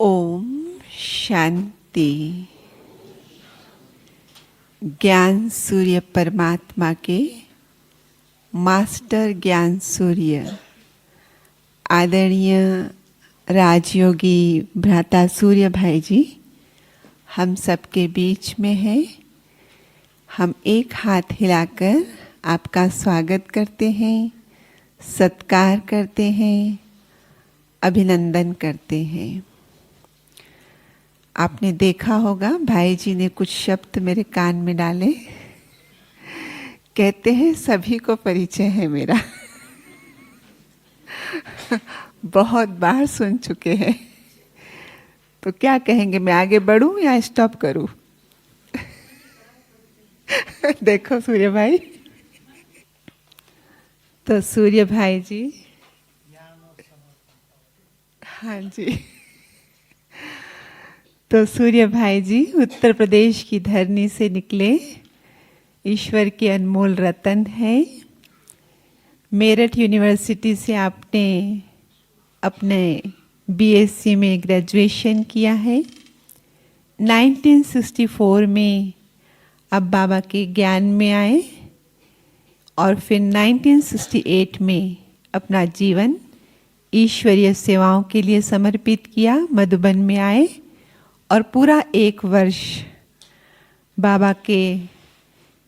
ओम शांति। ज्ञान सूर्य परमात्मा के मास्टर ज्ञान सूर्य आदरणीय राजयोगी भ्राता सूर्य भाई जी हम सबके बीच में हैं। हम एक हाथ हिलाकर आपका स्वागत करते हैं, सत्कार करते हैं, अभिनंदन करते हैं। आपने देखा होगा भाई जी ने कुछ शब्द मेरे कान में डाले। कहते हैं सभी को परिचय है मेरा। बहुत बार सुन चुके हैं। तो क्या कहेंगे, मैं आगे बढ़ूं या स्टॉप करूं? देखो सूर्य भाई। तो सूर्य भाई जी, हाँ जी, तो सूर्य भाई जी उत्तर प्रदेश की धरनी से निकले ईश्वर के अनमोल रतन है। मेरठ यूनिवर्सिटी से आपने अपने बीएससी में ग्रेजुएशन किया है। 1964 में अब बाबा के ज्ञान में आए और फिर 1968 में अपना जीवन ईश्वरीय सेवाओं के लिए समर्पित किया। मधुबन में आए और पूरा 1 वर्ष बाबा के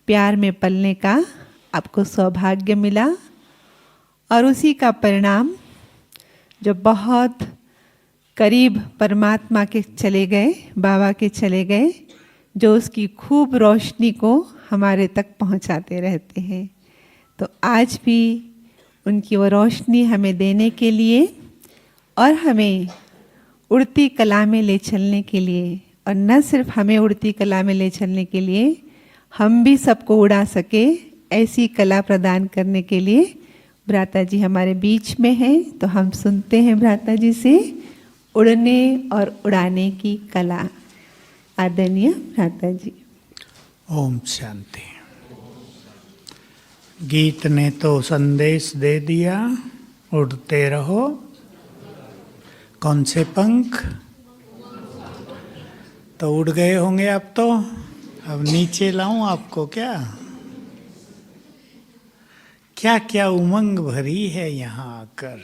प्यार में पलने का आपको सौभाग्य मिला और उसी का परिणाम जो बहुत करीब परमात्मा के चले गए, बाबा के चले गए, जो उसकी खूब रोशनी को हमारे तक पहुंचाते रहते हैं। तो आज भी उनकी वो रोशनी हमें देने के लिए और हमें उड़ती कला में ले चलने के लिए, और न सिर्फ हमें उड़ती कला में ले चलने के लिए, हम भी सबको उड़ा सके ऐसी कला प्रदान करने के लिए भ्राता जी हमारे बीच में हैं। तो हम सुनते हैं भ्राता जी से उड़ने और उड़ाने की कला। आदरणीय भ्राता जी। ओम शांति। गीत ने तो संदेश दे दिया, उड़ते रहो। कौन से पंख? तो उड़ गए होंगे आप तो। अब नीचे लाऊं आपको क्या? क्या क्या उमंग भरी है यहाँ आकर।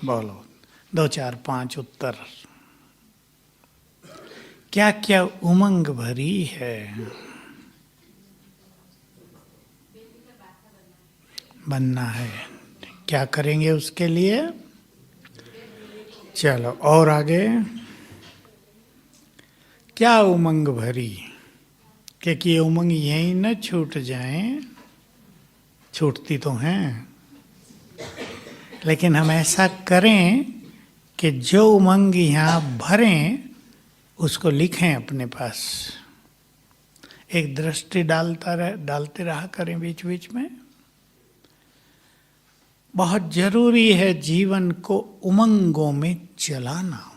बोलो 2 4 5 उत्तर। क्या क्या उमंग भरी है। बनना है। क्या करेंगे उसके लिए? चलो और आगे। क्या उमंग भरी, क्योंकि ये उमंग यहीं न छूट जाएं। छूटती तो हैं, लेकिन हम ऐसा करें कि जो उमंग यहाँ भरें उसको लिखें अपने पास। एक दृष्टि डालते रहा करें बीच बीच में। बहुत जरूरी है जीवन को उमंगों में चलाना।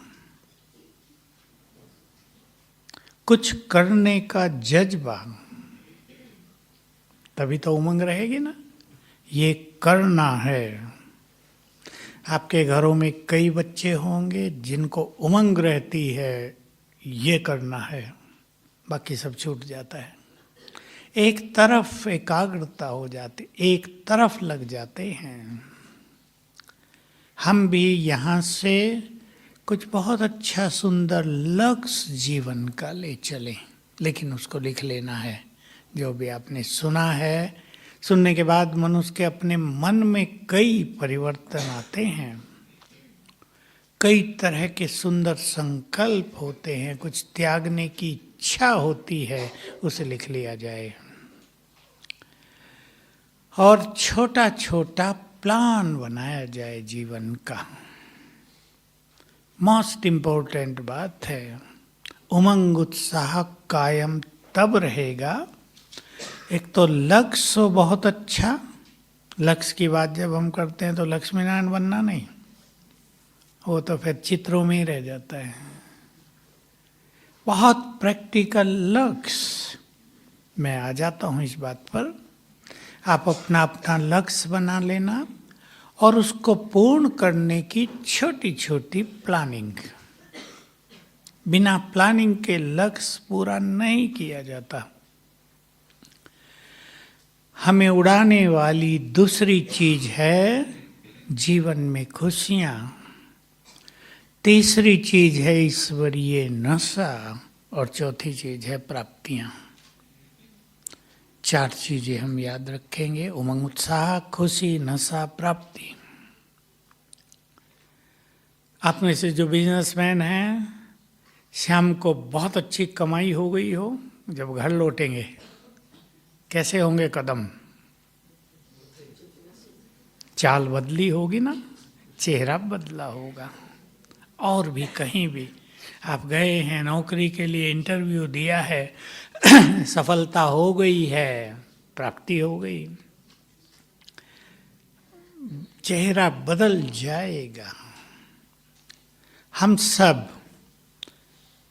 कुछ करने का जज्बा, तभी तो उमंग रहेगी ना। ये करना है। आपके घरों में कई बच्चे होंगे जिनको उमंग रहती है, ये करना है, बाकी सब छूट जाता है। एक तरफ एकाग्रता हो जाती, एक तरफ लग जाते हैं। हम भी यहाँ से कुछ बहुत अच्छा सुंदर लक्ष्य जीवन का ले चलें, लेकिन उसको लिख लेना है। जो भी आपने सुना है, सुनने के बाद मनुष्य के अपने मन में कई परिवर्तन आते हैं, कई तरह के सुंदर संकल्प होते हैं, कुछ त्यागने की इच्छा होती है, उसे लिख लिया जाए। और छोटा छोटा प्लान बनाया जाए जीवन का। मोस्ट इम्पोर्टेंट बात है, उमंग उत्साह कायम तब रहेगा। एक तो लक्ष्य हो बहुत अच्छा। लक्ष्य की बात जब हम करते हैं तो लक्ष्मी नारायण बनना नहीं, वो तो फिर चित्रों में ही रह जाता है। बहुत प्रैक्टिकल लक्ष्य। मैं आ जाता हूँ इस बात पर। आप अपना अपना लक्ष्य बना लेना और उसको पूर्ण करने की छोटी छोटी प्लानिंग। बिना प्लानिंग के लक्ष्य पूरा नहीं किया जाता। हमें उड़ाने वाली दूसरी चीज है जीवन में खुशियां। तीसरी चीज है ईश्वरीय नशा और चौथी चीज है प्राप्तियां। 4 चीजें हम याद रखेंगे: उमंग, उत्साह, खुशी, नशा, प्राप्ति। आप में से जो बिजनेसमैन हैं, शाम को बहुत अच्छी कमाई हो गई हो, जब घर लौटेंगे कैसे होंगे कदम? चाल बदली होगी ना, चेहरा बदला होगा। और भी कहीं भी आप गए हैं, नौकरी के लिए इंटरव्यू दिया है, सफलता हो गई है, प्राप्ति हो गई, चेहरा बदल जाएगा। हम सब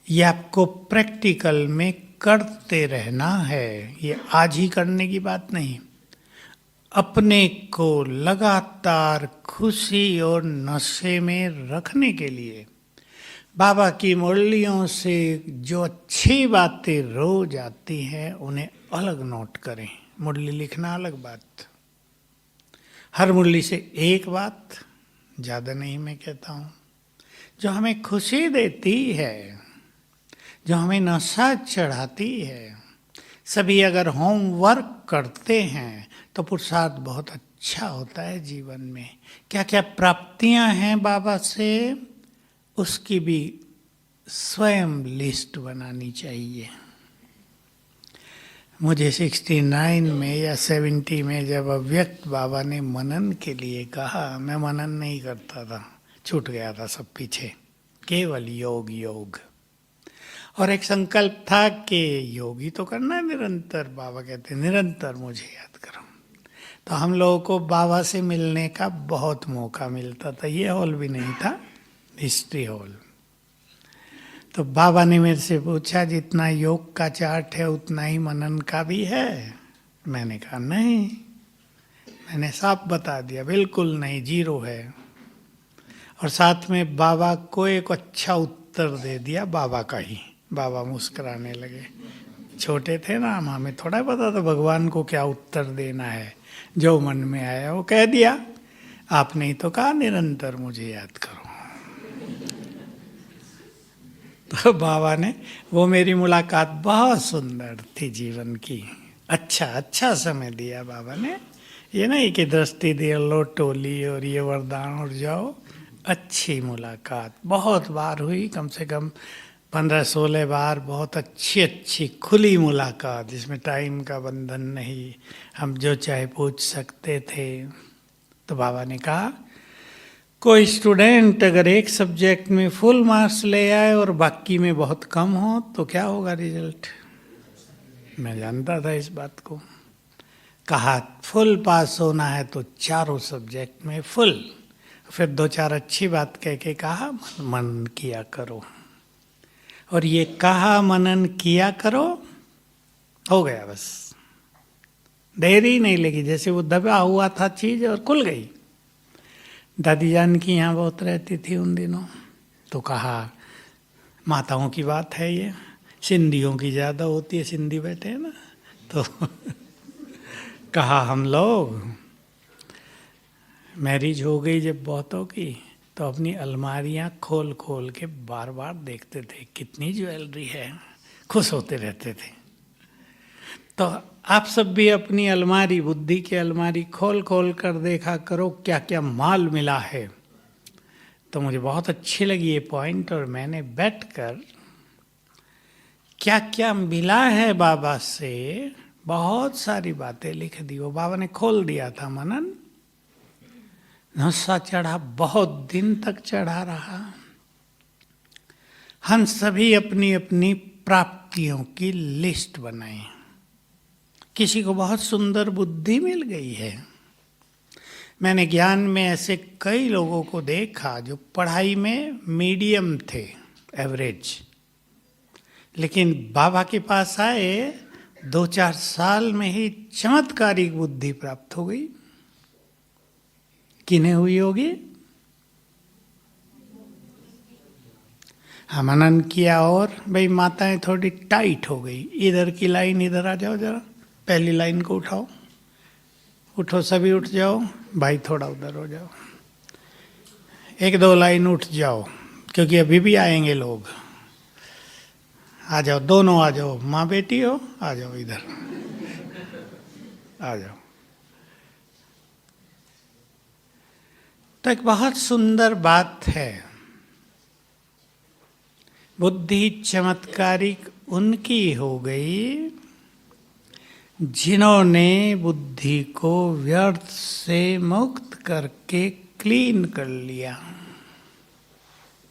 ये आपको प्रैक्टिकल में करते रहना है। ये आज ही करने की बात नहीं। अपने को लगातार खुशी और नशे में रखने के लिए बाबा की मुरलियों से जो अच्छी बातें रोज आती हैं उन्हें अलग नोट करें। मुरली लिखना अलग बात, हर मुरली से एक बात, ज़्यादा नहीं मैं कहता हूँ, जो हमें खुशी देती है, जो हमें नशा चढ़ाती है। सभी अगर होमवर्क करते हैं तो पुरुषार्थ बहुत अच्छा होता है जीवन में। क्या क्या प्राप्तियां हैं बाबा से, उसकी भी स्वयं लिस्ट बनानी चाहिए। मुझे 69 में या 70 में जब अव्यक्त बाबा ने मनन के लिए कहा, मैं मनन नहीं करता था, छूट गया था सब पीछे, केवल योग योग। और एक संकल्प था कि योगी तो करना है निरंतर। बाबा कहते निरंतर मुझे याद करो। तो हम लोगों को बाबा से मिलने का बहुत मौका मिलता था। ये हॉल भी नहीं था, हिस्ट्री हॉल। तो बाबा ने मेरे से पूछा, जितना योग का चार्ट है उतना ही मनन का भी है? मैंने कहा नहीं। मैंने साफ बता दिया, बिल्कुल नहीं, 0 है। और साथ में बाबा को एक अच्छा उत्तर दे दिया, बाबा का ही। बाबा मुस्कुराने लगे। छोटे थे ना हम, हमें थोड़ा पता था भगवान को क्या उत्तर देना है। जो मन में आया वो कह दिया। आपने ही तो कहा निरंतर मुझे याद करो। तो बाबा ने, वो मेरी मुलाकात बहुत सुंदर थी जीवन की। अच्छा समय दिया बाबा ने। ये नहीं कि दृष्टि दे लो टोली और ये वरदान और जाओ। अच्छी मुलाकात बहुत बार हुई, कम से कम 15-16 बार। बहुत अच्छी खुली मुलाकात, जिसमें टाइम का बंधन नहीं, हम जो चाहे पूछ सकते थे। तो बाबा ने कहा, कोई स्टूडेंट अगर एक सब्जेक्ट में फुल मार्क्स ले आए और बाकी में बहुत कम हो तो क्या होगा रिजल्ट? मैं जानता था इस बात को। कहा फुल पास होना है तो चारों सब्जेक्ट में फुल। फिर 2-4 अच्छी बात कह के कहा, मनन किया करो। और ये कहा मनन किया करो, हो गया बस। देरी नहीं लगी, जैसे वो दबा हुआ था चीज और खुल गई। दादी जान की यहाँ बहुत रहती थी उन दिनों। तो कहा, माताओं की बात है ये, सिंधियों की ज़्यादा होती है, सिंधी बैठे हैं ना। तो कहा, हम लोग मैरिज हो गई जब बहुतों की, तो अपनी अलमारियां खोल खोल के बार बार देखते थे कितनी ज्वेलरी है, खुश होते रहते थे। तो आप सब भी अपनी अलमारी, बुद्धि की अलमारी खोल खोल कर देखा करो क्या क्या माल मिला है। तो मुझे बहुत अच्छी लगी ये पॉइंट, और मैंने बैठकर क्या क्या मिला है बाबा से बहुत सारी बातें लिख दी। वो बाबा ने खोल दिया था मनन। नशा चढ़ा, बहुत दिन तक चढ़ा रहा। हम सभी अपनी अपनी प्राप्तियों की लिस्ट बनाएं। किसी को बहुत सुंदर बुद्धि मिल गई है। मैंने ज्ञान में ऐसे कई लोगों को देखा जो पढ़ाई में मीडियम थे, एवरेज, लेकिन बाबा के पास आए 2-4 साल में ही चमत्कारिक बुद्धि प्राप्त हो गई। किन्हें हुई होगी? हाँ, मनन किया। और भाई माताएं थोड़ी टाइट हो गई, इधर की लाइन इधर आ जाओ, जरा पहली लाइन को उठाओ, उठो सभी, उठ जाओ। भाई थोड़ा उधर हो जाओ, एक दो लाइन उठ जाओ, क्योंकि अभी भी आएंगे लोग। आ जाओ, दोनों आ जाओ, माँ बेटी हो, आ जाओ इधर, आ जाओ। तो एक बहुत सुंदर बात है, बुद्धि चमत्कारिक उनकी हो गई जिन्होंने बुद्धि को व्यर्थ से मुक्त करके क्लीन कर लिया।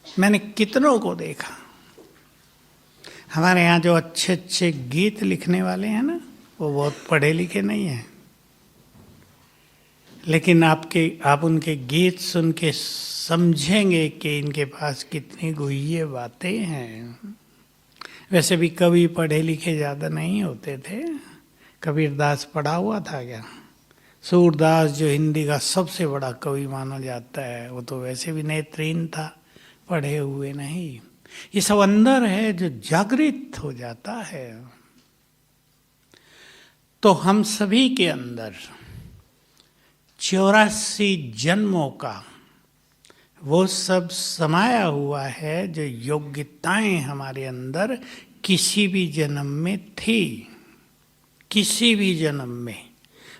मैंने कितनों को देखा, हमारे यहाँ जो अच्छे अच्छे गीत लिखने वाले हैं ना, वो बहुत पढ़े लिखे नहीं हैं, लेकिन आप उनके गीत सुन के समझेंगे कि इनके पास कितनी गुह्य बातें हैं। वैसे भी कवि पढ़े लिखे ज़्यादा नहीं होते थे। कबीरदास पढ़ा हुआ था क्या? सूरदास जो हिंदी का सबसे बड़ा कवि माना जाता है, वो तो वैसे भी नेत्रहीन था, पढ़े हुए नहीं। ये सब अंदर है जो जागृत हो जाता है। तो हम सभी के अंदर 84 जन्मों का वो सब समाया हुआ है, जो योग्यताएं हमारे अंदर किसी भी जन्म में थी, किसी भी जन्म में,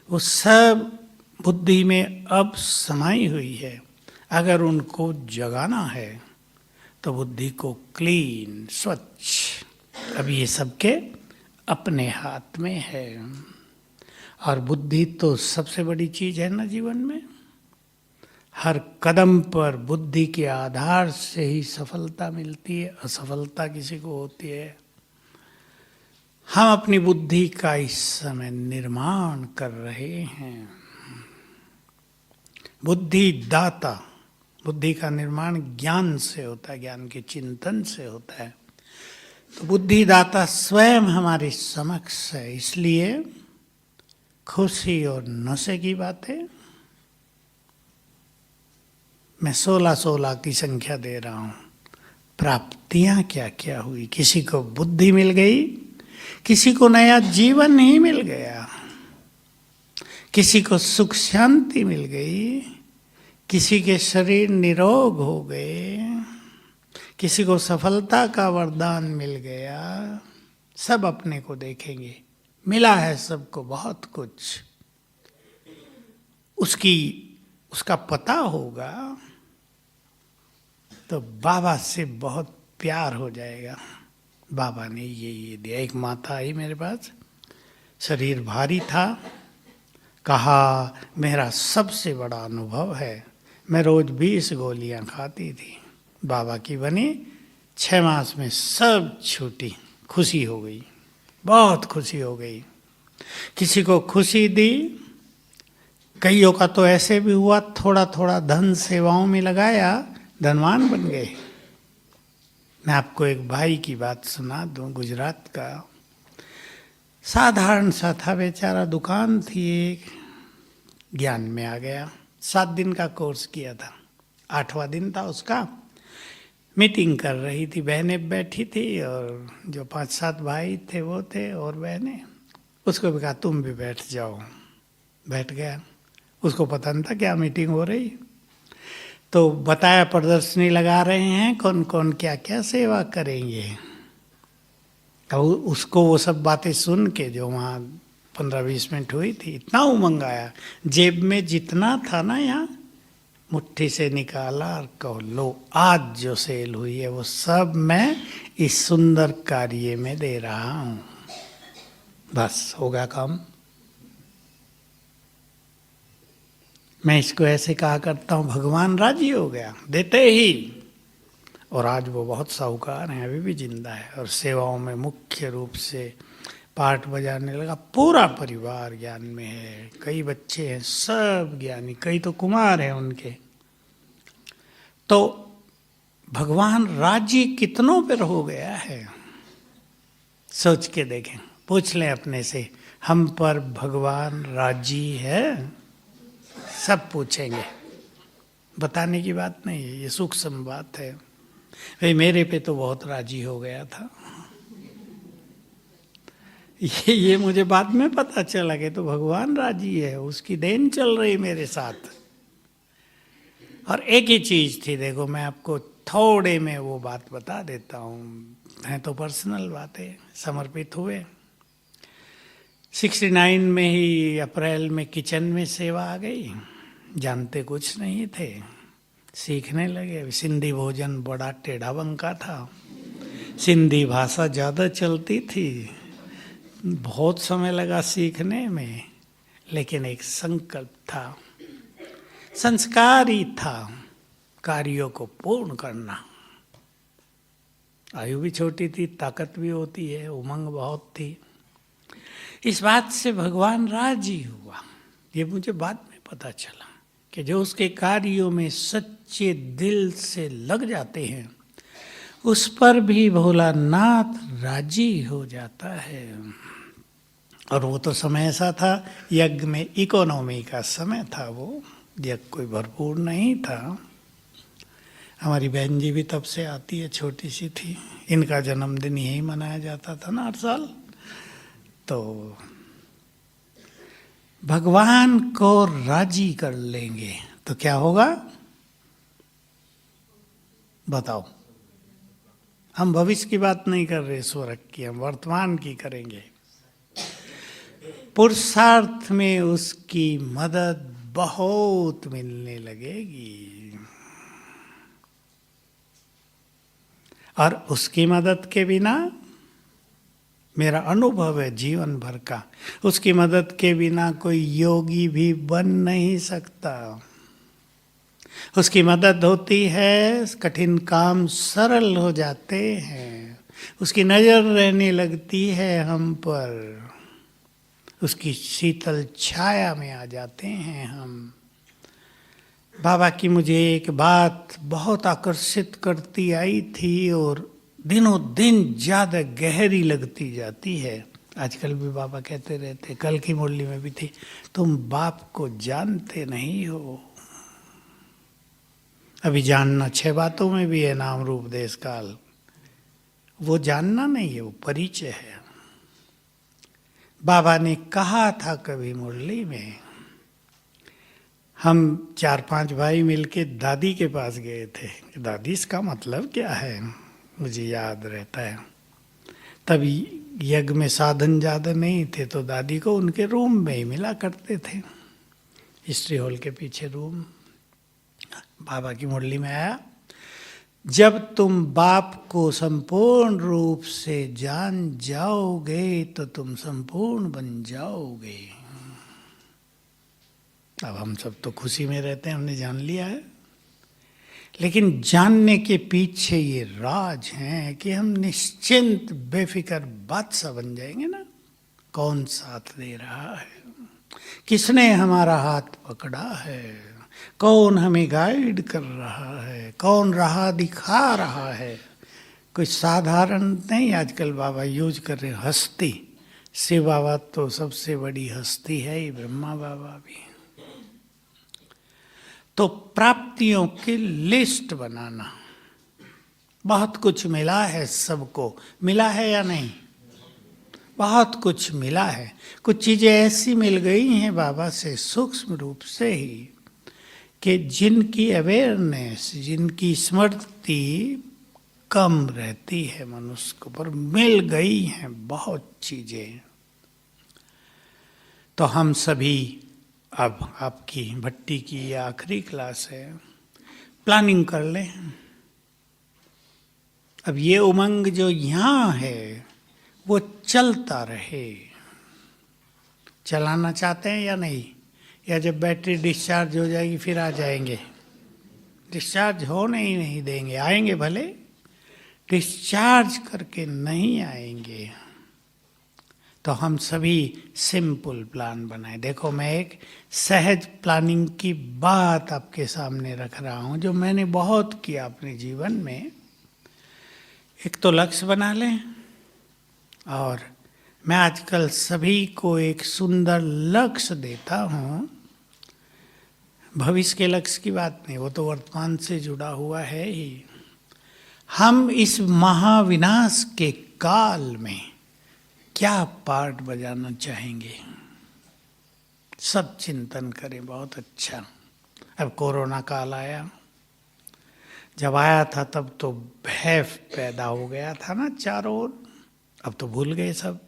वो सब बुद्धि में अब समाई हुई है। अगर उनको जगाना है तो बुद्धि को क्लीन, स्वच्छ, अब ये सबके अपने हाथ में है। और बुद्धि तो सबसे बड़ी चीज है ना जीवन में। हर कदम पर बुद्धि के आधार से ही सफलता मिलती है, असफलता किसी को होती है। हम अपनी बुद्धि का इस समय निर्माण कर रहे हैं। बुद्धि दाता, बुद्धि का निर्माण ज्ञान से होता है, ज्ञान के चिंतन से होता है। तो बुद्धि दाता स्वयं हमारे समक्ष है। इसलिए खुशी और नशे की बात है। मैं 16 की संख्या दे रहा हूं। प्राप्तियां क्या क्या हुई? किसी को बुद्धि मिल गई, किसी को नया जीवन ही मिल गया, किसी को सुख शांति मिल गई, किसी के शरीर निरोग हो गए, किसी को सफलता का वरदान मिल गया। सब अपने को देखेंगे, मिला है सबको बहुत कुछ, उसका पता होगा तो बाबा से बहुत प्यार हो जाएगा। बाबा ने ये दिया। एक माता आई मेरे पास, शरीर भारी था, कहा मेरा सबसे बड़ा अनुभव है, मैं रोज 20 गोलियां खाती थी, बाबा की बनी, 6 मास में सब छूटी। खुशी हो गई, बहुत खुशी हो गई। किसी को खुशी दी, कईयों का तो ऐसे भी हुआ, थोड़ा थोड़ा धन सेवाओं में लगाया, धनवान बन गए। मैं आपको एक भाई की बात सुना दूं, गुजरात का। साधारण सा था बेचारा, दुकान थी एक, ज्ञान में आ गया। 7 दिन का कोर्स किया था, 8वां दिन था उसका। मीटिंग कर रही थी, बहनें बैठी थी और जो 5-7 भाई थे वो थे और बहनें। उसको भी कहा तुम भी बैठ जाओ, बैठ गया। उसको पता नहीं था क्या मीटिंग हो रही। तो बताया प्रदर्शनी लगा रहे हैं, कौन कौन क्या क्या सेवा करेंगे। अब उसको वो सब बातें सुन के जो वहाँ 15-20 मिनट हुई थी, इतना उमंग आया। जेब में जितना था ना, यहाँ मुट्ठी से निकाला और कहो लो, आज जो सेल हुई है वो सब मैं इस सुंदर कार्य में दे रहा हूँ। बस हो गया काम। मैं इसको ऐसे कहा करता हूँ, भगवान राजी हो गया देते ही। और आज वो बहुत साहूकार हैं, अभी भी जिंदा है और सेवाओं में मुख्य रूप से पाठ बजाने लगा। पूरा परिवार ज्ञान में है, कई बच्चे हैं सब ज्ञानी, कई तो कुमार हैं उनके। तो भगवान राजी कितनों पर हो गया है, सोच के देखें, पूछ लें अपने से, हम पर भगवान राजी है? सब पूछेंगे। बताने की बात नहीं है, ये सूक्ष्म बात है। भाई मेरे पे तो बहुत राजी हो गया था, ये मुझे बाद में पता चला कि तो भगवान राजी है, उसकी देन चल रही मेरे साथ। और एक ही चीज थी, देखो मैं आपको थोड़े में वो बात बता देता हूँ, है तो पर्सनल बातें, समर्पित हुए 69 में ही अप्रैल में किचन में सेवा आ गई। जानते कुछ नहीं थे, सीखने लगे। सिंधी भोजन बड़ा टेढ़ा बंका था, सिंधी भाषा ज़्यादा चलती थी, बहुत समय लगा सीखने में, लेकिन एक संकल्प था, संस्कार ही था, कार्यों को पूर्ण करना। आयु भी छोटी थी, ताकत भी होती है, उमंग बहुत थी। इस बात से भगवान राजी हुआ। ये मुझे बाद में पता चला कि जो उसके कार्यों में सच्चे दिल से लग जाते हैं, उस पर भी भोलानाथ राजी हो जाता है। और वो तो समय ऐसा था, यज्ञ में इकोनॉमी का समय था, वो यज्ञ कोई भरपूर नहीं था। हमारी बहन जी भी तब से आती है, छोटी सी थी, इनका जन्मदिन यही मनाया जाता था ना हर साल। तो भगवान को राजी कर लेंगे तो क्या होगा, बताओ। हम भविष्य की बात नहीं कर रहे, स्वर्ग की, हम वर्तमान की करेंगे। पुरुषार्थ में उसकी मदद बहुत मिलने लगेगी, और उसकी मदद के बिना, मेरा अनुभव है जीवन भर का, उसकी मदद के बिना कोई योगी भी बन नहीं सकता। उसकी मदद होती है, कठिन काम सरल हो जाते हैं, उसकी नजर रहने लगती है हम पर, उसकी शीतल छाया में आ जाते हैं हम। बाबा की मुझे एक बात बहुत आकर्षित करती आई थी और दिनों दिन ज्यादा गहरी लगती जाती है। आजकल भी बाबा कहते रहते, कल की मुरली में भी थी, तुम बाप को जानते नहीं हो। अभी जानना 6 बातों में भी है, नाम रूप देश काल। वो जानना नहीं है, वो परिचय है। बाबा ने कहा था कभी मुरली में, हम 4-5 भाई मिलके दादी के पास गए थे। दादी इसका मतलब क्या है, मुझे याद रहता है। तभी यज्ञ में साधन ज़्यादा नहीं थे, तो दादी को उनके रूम में ही मिला करते थे, हिस्ट्री हॉल के पीछे रूम। बाबा की मुरली में आया, जब तुम बाप को संपूर्ण रूप से जान जाओगे तो तुम संपूर्ण बन जाओगे। अब हम सब तो खुशी में रहते हैं, हमने जान लिया है, लेकिन जानने के पीछे ये राज है कि हम निश्चिंत बेफिक्र बादशाह बन जाएंगे ना। कौन साथ दे रहा है, किसने हमारा हाथ पकड़ा है, कौन हमें गाइड कर रहा है, कौन राह दिखा रहा है। कोई साधारण नहीं आजकल बाबा यूज कर रहे, हस्ती। शिव बाबा तो सबसे बड़ी हस्ती है ही, ब्रह्मा बाबा भी। तो प्राप्तियों की लिस्ट बनाना, बहुत कुछ मिला है, सबको मिला है या नहीं, बहुत कुछ मिला है। कुछ चीजें ऐसी मिल गई हैं बाबा से सूक्ष्म रूप से ही कि जिनकी अवेयरनेस, जिनकी स्मृति कम रहती है मनुष्य को, पर मिल गई हैं बहुत चीजें। तो हम सभी, अब आपकी भट्टी की ये आखिरी क्लास है, प्लानिंग कर लें। अब ये उमंग जो यहाँ है वो चलता रहे। चलाना चाहते हैं या नहीं, या जब बैटरी डिस्चार्ज हो जाएगी फिर आ जाएंगे? डिस्चार्ज होने ही नहीं देंगे, आएंगे भले, डिस्चार्ज करके नहीं आएंगे। तो हम सभी सिंपल प्लान बनाएं। देखो मैं एक सहज प्लानिंग की बात आपके सामने रख रहा हूं, जो मैंने बहुत किया अपने जीवन में। एक तो लक्ष्य बना लें, और मैं आजकल सभी को एक सुंदर लक्ष्य देता हूं। भविष्य के लक्ष्य की बात नहीं, वो तो वर्तमान से जुड़ा हुआ है ही। हम इस महाविनाश के काल में क्या पार्ट बजाना चाहेंगे, सब चिंतन करें। बहुत अच्छा। अब कोरोना काल आया, जब आया था तब तो भय पैदा हो गया था ना चारों ओर। अब तो भूल गए सब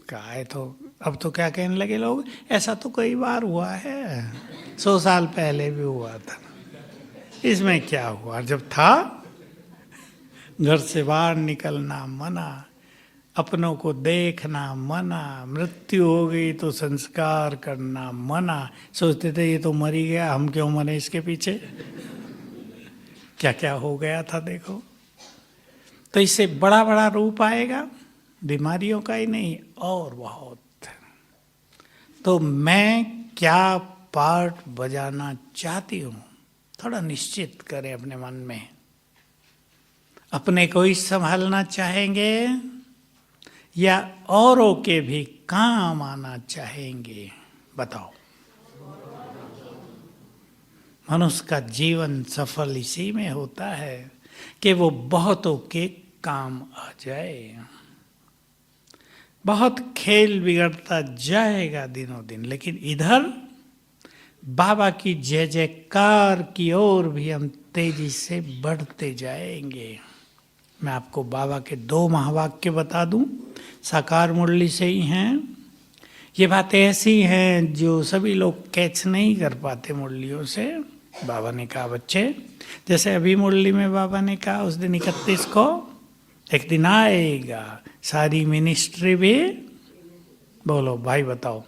क्या है। तो अब तो क्या कहने लगे लोग, ऐसा तो कई बार हुआ है, 100 साल पहले भी हुआ था, इसमें क्या हुआ। जब था घर से बाहर निकलना मना, अपनों को देखना मना, मृत्यु हो गई तो संस्कार करना मना। सोचते थे ये तो मर ही गया, हम क्यों मरे इसके पीछे। क्या क्या हो गया था देखो। तो इससे बड़ा बड़ा रूप आएगा, बीमारियों का ही नहीं और बहुत। तो मैं क्या पार्ट बजाना चाहती हूँ, थोड़ा निश्चित करें अपने मन में। अपने को ही संभालना चाहेंगे या औरों के भी काम आना चाहेंगे, बताओ। मनुष्य का जीवन सफल इसी में होता है कि वो बहुतों के काम आ जाए। बहुत खेल बिगड़ता जाएगा दिनों दिन, लेकिन इधर बाबा की जय जयकार की ओर भी हम तेजी से बढ़ते जाएंगे। मैं आपको बाबा के 2 महावाक्य बता दूं, साकार मुरली से ही हैं। ये बातें ऐसी हैं जो सभी लोग कैच नहीं कर पाते मुरलियों से। बाबा ने कहा बच्चे, जैसे अभी मुरली में बाबा ने कहा उस दिन 31 को, एक दिन आएगा सारी मिनिस्ट्री भी, बोलो भाई बताओ,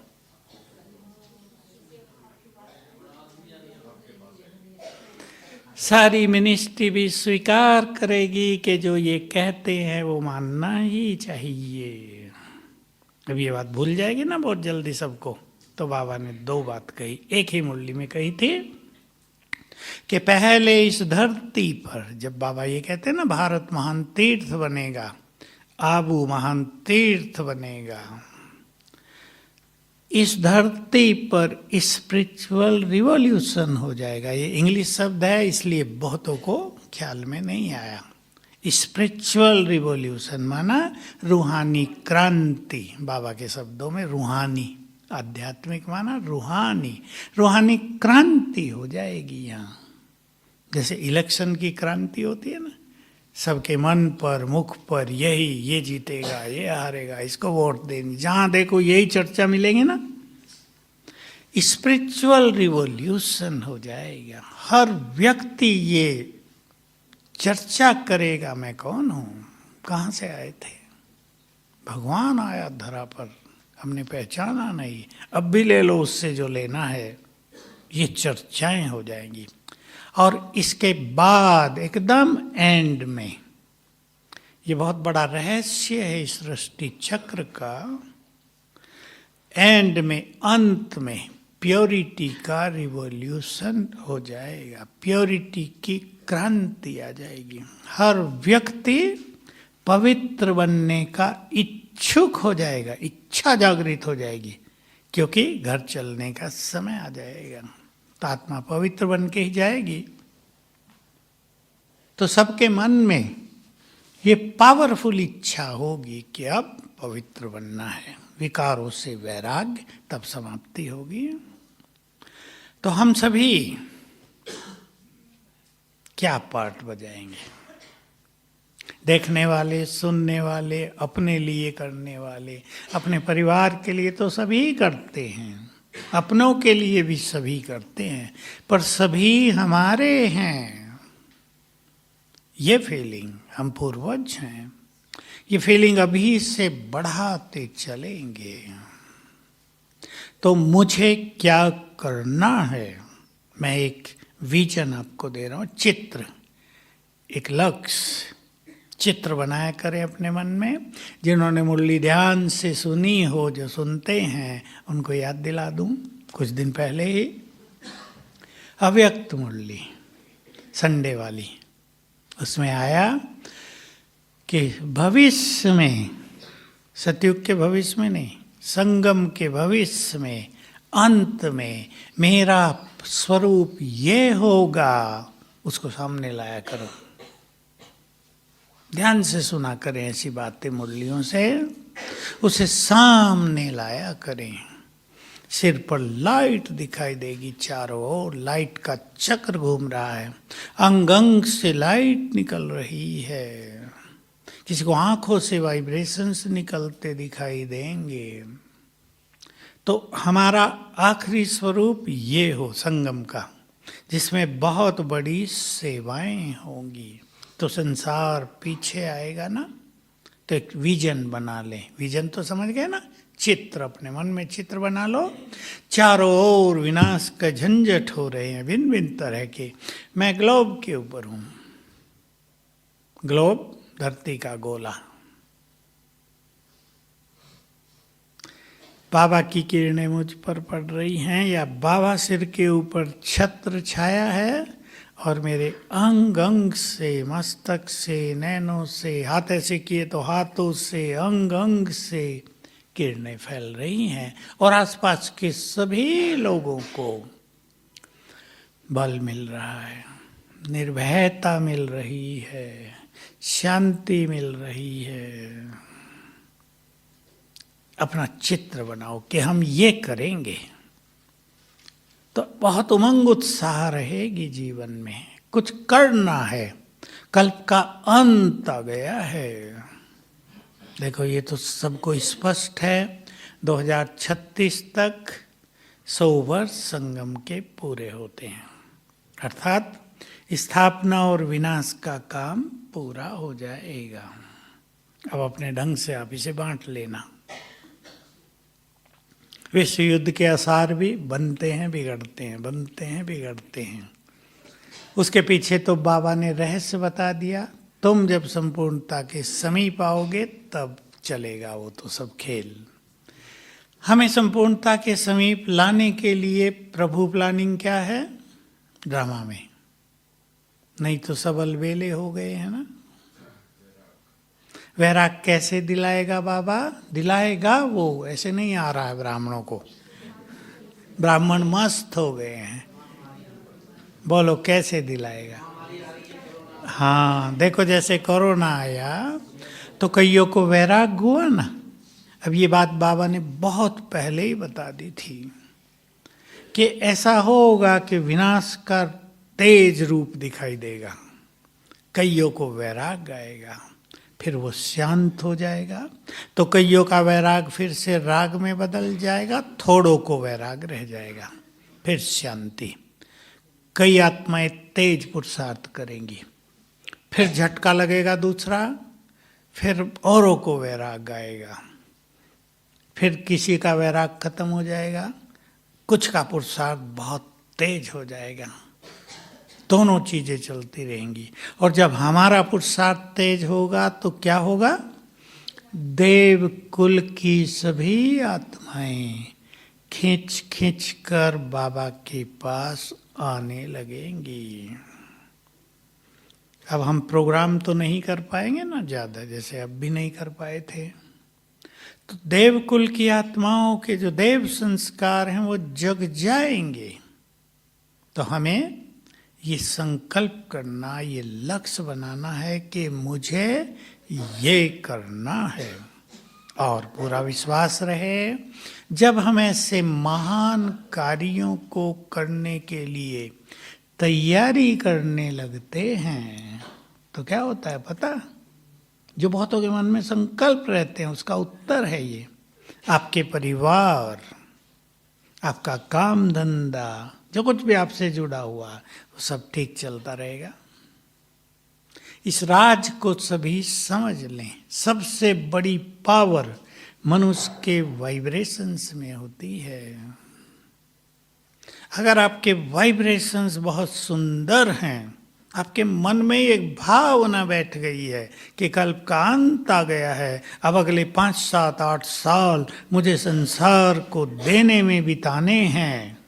सारी मिनिस्ट्री भी स्वीकार करेगी कि जो ये कहते हैं वो मानना ही चाहिए। अब ये बात भूल जाएगी ना बहुत जल्दी सबको। तो बाबा ने 2 बात कही, एक ही मुरली में कही थी कि पहले इस धरती पर, जब बाबा ये कहते हैं ना भारत महान तीर्थ बनेगा, आबू महान तीर्थ बनेगा, इस धरती पर स्पिरिचुअल रिवॉल्यूशन हो जाएगा। ये इंग्लिश शब्द है इसलिए बहुतों को ख्याल में नहीं आया। स्पिरिचुअल रिवॉल्यूशन माना रूहानी क्रांति, बाबा के शब्दों में रूहानी, आध्यात्मिक माना रूहानी, रूहानी क्रांति हो जाएगी यहाँ। जैसे इलेक्शन की क्रांति होती है ना, सबके मन पर मुख पर यही, ये जीतेगा, ये हारेगा, इसको वोट देनी, जहां देखो यही चर्चा मिलेंगे ना। स्पिरिचुअल रिवॉल्यूशन हो जाएगा। हर व्यक्ति ये चर्चा करेगा, मैं कौन हूं, कहां से आए थे, भगवान आया धरा पर, हमने पहचाना नहीं, अब भी ले लो उससे जो लेना है। ये चर्चाएं हो जाएंगी। और इसके बाद एकदम एंड में, ये बहुत बड़ा रहस्य है इस सृष्टि चक्र का, एंड में, अंत में प्योरिटी का रिवॉल्यूशन हो जाएगा, प्योरिटी की क्रांति आ जाएगी। हर व्यक्ति पवित्र बनने का इच्छुक हो जाएगा, इच्छा जागृत हो जाएगी, क्योंकि घर चलने का समय आ जाएगा। तो आत्मा पवित्र बन के ही जाएगी। तो सबके मन में ये पावरफुल इच्छा होगी कि अब पवित्र बनना है, विकारों से वैराग्य, तब समाप्ति होगी। तो हम सभी क्या पार्ट बजाएंगे, देखने वाले, सुनने वाले, अपने लिए करने वाले, अपने परिवार के लिए तो सभी करते हैं, अपनों के लिए भी सभी करते हैं, पर सभी हमारे हैं। ये फीलिंग, हम पूर्वज हैं, ये फीलिंग अभी से बढ़ाते चलेंगे। तो मुझे क्या करना है, मैं एक विजन आपको दे रहा हूं, चित्र, एक लक्ष्य, चित्र बनाया करें अपने मन में। जिन्होंने मुरली ध्यान से सुनी हो, जो सुनते हैं, उनको याद दिला दूं, कुछ दिन पहले ही अव्यक्त मुरली संडे वाली, उसमें आया कि भविष्य में, सतयुग के भविष्य में नहीं, संगम के भविष्य में अंत में मेरा स्वरूप ये होगा, उसको सामने लाया करो। ध्यान से सुना करें ऐसी बातें मुरलियों से, उसे सामने लाया करें। सिर पर लाइट दिखाई देगी, चारों ओर लाइट का चक्र घूम रहा है, अंग अंग से लाइट निकल रही है। किसी को आंखों से वाइब्रेशंस निकलते दिखाई देंगे। तो हमारा आखिरी स्वरूप ये हो संगम का, जिसमें बहुत बड़ी सेवाएं होंगी। तो संसार पीछे आएगा ना। तो एक विजन बना लें। विजन तो समझ गए ना, चित्र, अपने मन में चित्र बना लो। चारों ओर विनाश का झंझट हो रहे हैं भिन्न भिन्न तरह के। मैं ग्लोब के ऊपर हूं। ग्लोब धरती का गोला। बाबा की किरणें मुझ पर पड़ रही हैं, या बाबा सिर के ऊपर छत्र छाया है, और मेरे अंग अंग से, मस्तक से, नैनों से, हाथ ऐसे किए तो हाथों से, अंग अंग से किरणें फैल रही हैं, और आसपास के सभी लोगों को बल मिल रहा है, निर्भयता मिल रही है, शांति मिल रही है। अपना चित्र बनाओ कि हम ये करेंगे, तो बहुत उमंग उत्साह रहेगी जीवन में। कुछ करना है, कल्प का अंत आ गया है। देखो ये तो सबको स्पष्ट है। 2036 तक 100 वर्ष संगम के पूरे होते हैं, अर्थात स्थापना और विनाश का काम पूरा हो जाएगा। अब अपने ढंग से आप इसे बांट लेना। विश्व युद्ध के आसार भी बनते हैं बिगड़ते हैं, बनते हैं बिगड़ते हैं। उसके पीछे तो बाबा ने रहस्य बता दिया। तुम जब संपूर्णता के समीप आओगे तब चलेगा वो तो सब खेल। हमें संपूर्णता के समीप लाने के लिए प्रभु प्लानिंग क्या है? ड्रामा में। नहीं तो सब अलबेले हो गए हैं ना। वैराग कैसे दिलाएगा बाबा? दिलाएगा वो, ऐसे नहीं आ रहा है ब्राह्मणों को। ब्राह्मण मस्त हो गए हैं। बोलो कैसे दिलाएगा? हाँ देखो, जैसे कोरोना आया तो कईयों को वैराग हुआ ना। अब ये बात बाबा ने बहुत पहले ही बता दी थी कि ऐसा होगा कि विनाश का तेज रूप दिखाई देगा, कईयों को वैराग आएगा, फिर वो शांत हो जाएगा। तो कईयों का वैराग फिर से राग में बदल जाएगा, थोड़ों को वैराग रह जाएगा, फिर शांति। कई आत्माएं तेज पुरुषार्थ करेंगी, फिर झटका लगेगा दूसरा, फिर औरों को वैराग आएगा, फिर किसी का वैराग खत्म हो जाएगा, कुछ का पुरुषार्थ बहुत तेज हो जाएगा। दोनों चीजें चलती रहेंगी। और जब हमारा पुरुषार्थ तेज होगा तो क्या होगा? देव कुल की सभी आत्माएं खींच खींच कर बाबा के पास आने लगेंगी। अब हम प्रोग्राम तो नहीं कर पाएंगे ना ज्यादा, जैसे अब भी नहीं कर पाए थे। तो देव कुल की आत्माओं के जो देव संस्कार हैं वो जग जाएंगे। तो हमें ये संकल्प करना, ये लक्ष्य बनाना है कि मुझे ये करना है, और पूरा विश्वास रहे जब हम ऐसे महान कार्यों को करने के लिए तैयारी करने लगते हैं तो क्या होता है पता? जो बहुतों के मन में संकल्प रहते हैं उसका उत्तर है ये। आपके परिवार, आपका काम धंधा, जो कुछ भी आपसे जुड़ा हुआ वो सब ठीक चलता रहेगा। इस राज को सभी समझ लें। सबसे बड़ी पावर मनुष्य के वाइब्रेशंस में होती है। अगर आपके वाइब्रेशंस बहुत सुंदर हैं, आपके मन में एक भावना बैठ गई है कि कल्प का अंत आ गया है, अब अगले 5, 7, 8 साल मुझे संसार को देने में बिताने हैं,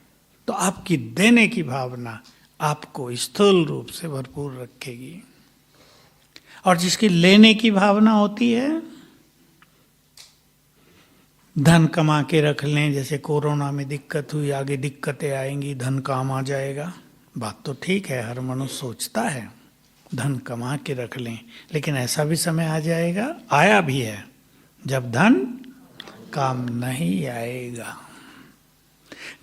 तो आपकी देने की भावना आपको स्थूल रूप से भरपूर रखेगी। और जिसकी लेने की भावना होती है धन कमा के रख लें, जैसे कोरोना में दिक्कत हुई, आगे दिक्कतें आएंगी, धन काम आ जाएगा। बात तो ठीक है, हर मनुष्य सोचता है धन कमा के रख लें, लेकिन ऐसा भी समय आ जाएगा, आया भी है, जब धन काम नहीं आएगा।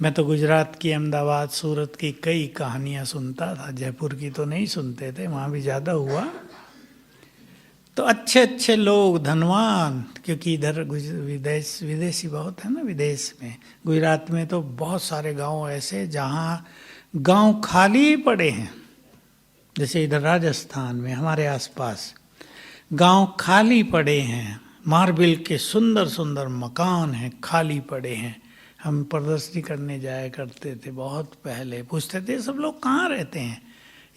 मैं तो गुजरात की, अहमदाबाद, सूरत की कई कहानियां सुनता था, जयपुर की तो नहीं सुनते थे, वहाँ भी ज़्यादा हुआ। तो अच्छे अच्छे लोग, धनवान, क्योंकि इधर विदेशी बहुत है ना, विदेश में। गुजरात में तो बहुत सारे गांव ऐसे जहाँ गांव खाली पड़े हैं, जैसे इधर राजस्थान में हमारे आसपास गांव खाली पड़े हैं, मार्बल के सुंदर सुंदर मकान हैं, खाली पड़े हैं। हम प्रदर्शनी करने जाया करते थे बहुत पहले, पूछते थे सब लोग कहाँ रहते हैं,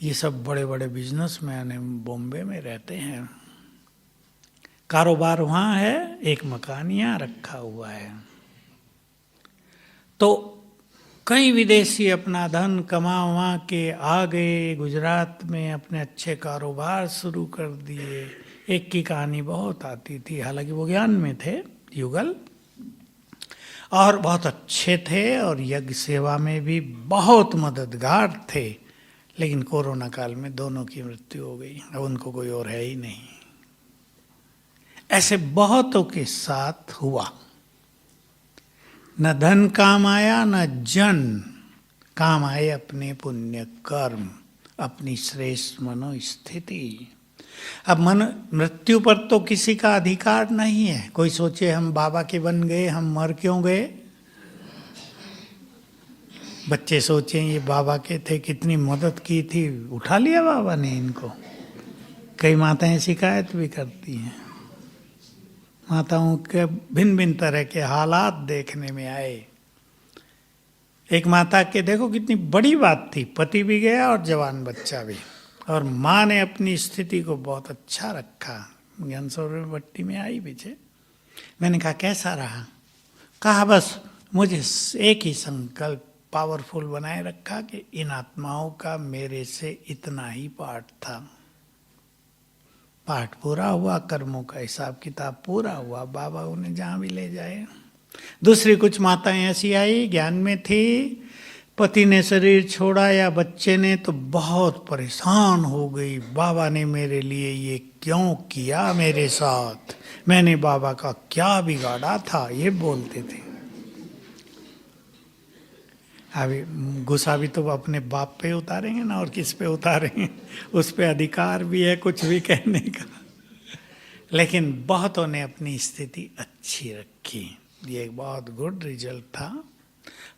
ये सब बड़े बड़े बिजनेसमैन बॉम्बे में रहते हैं, कारोबार वहाँ है, एक मकान यहाँ रखा हुआ है। तो कई विदेशी अपना धन कमा वहाँ के आ गए, गुजरात में अपने अच्छे कारोबार शुरू कर दिए। एक की कहानी बहुत आती थी, हालांकि वो ज्ञान में थे, युगल, और बहुत अच्छे थे और यज्ञ सेवा में भी बहुत मददगार थे, लेकिन कोरोना काल में दोनों की मृत्यु हो गई, अब उनको कोई और है ही नहीं। ऐसे बहुतों के साथ हुआ, न धन काम आया, न जन काम आए, अपने पुण्य कर्म, अपनी श्रेष्ठ मनोस्थिति। अब मृत्यु पर तो किसी का अधिकार नहीं है। कोई सोचे हम बाबा के बन गए, हम मर क्यों गए। बच्चे सोचे ये बाबा के थे, कितनी मदद की थी, उठा लिया बाबा ने इनको। कई माताएं शिकायत भी करती हैं, माताओं के भिन्न भिन्न तरह के हालात देखने में आए। एक माता के देखो कितनी बड़ी बात थी, पति भी गया और जवान बच्चा भी, और माँ ने अपनी स्थिति को बहुत अच्छा रखा। ज्ञान सरोवर भट्टी में आई पीछे, मैंने कहा कैसा रहा, कहा बस मुझे एक ही संकल्प पावरफुल बनाए रखा कि इन आत्माओं का मेरे से इतना ही पाठ था, पाठ पूरा हुआ, कर्मों का हिसाब किताब पूरा हुआ, बाबा उन्हें जहाँ भी ले जाए। दूसरी कुछ माताएं ऐसी आई, ज्ञान में थी, पति ने शरीर छोड़ा या बच्चे ने, तो बहुत परेशान हो गई, बाबा ने मेरे लिए ये क्यों किया, मेरे साथ मैंने बाबा का क्या बिगाड़ा था, ये बोलते थे। अभी गुस्सा भी तो अपने बाप पे उतारेंगे ना, और किस पे उतारेंगे, उस पे अधिकार भी है कुछ भी कहने का। लेकिन बहुतों ने अपनी स्थिति अच्छी रखी, ये एक बहुत गुड रिजल्ट था।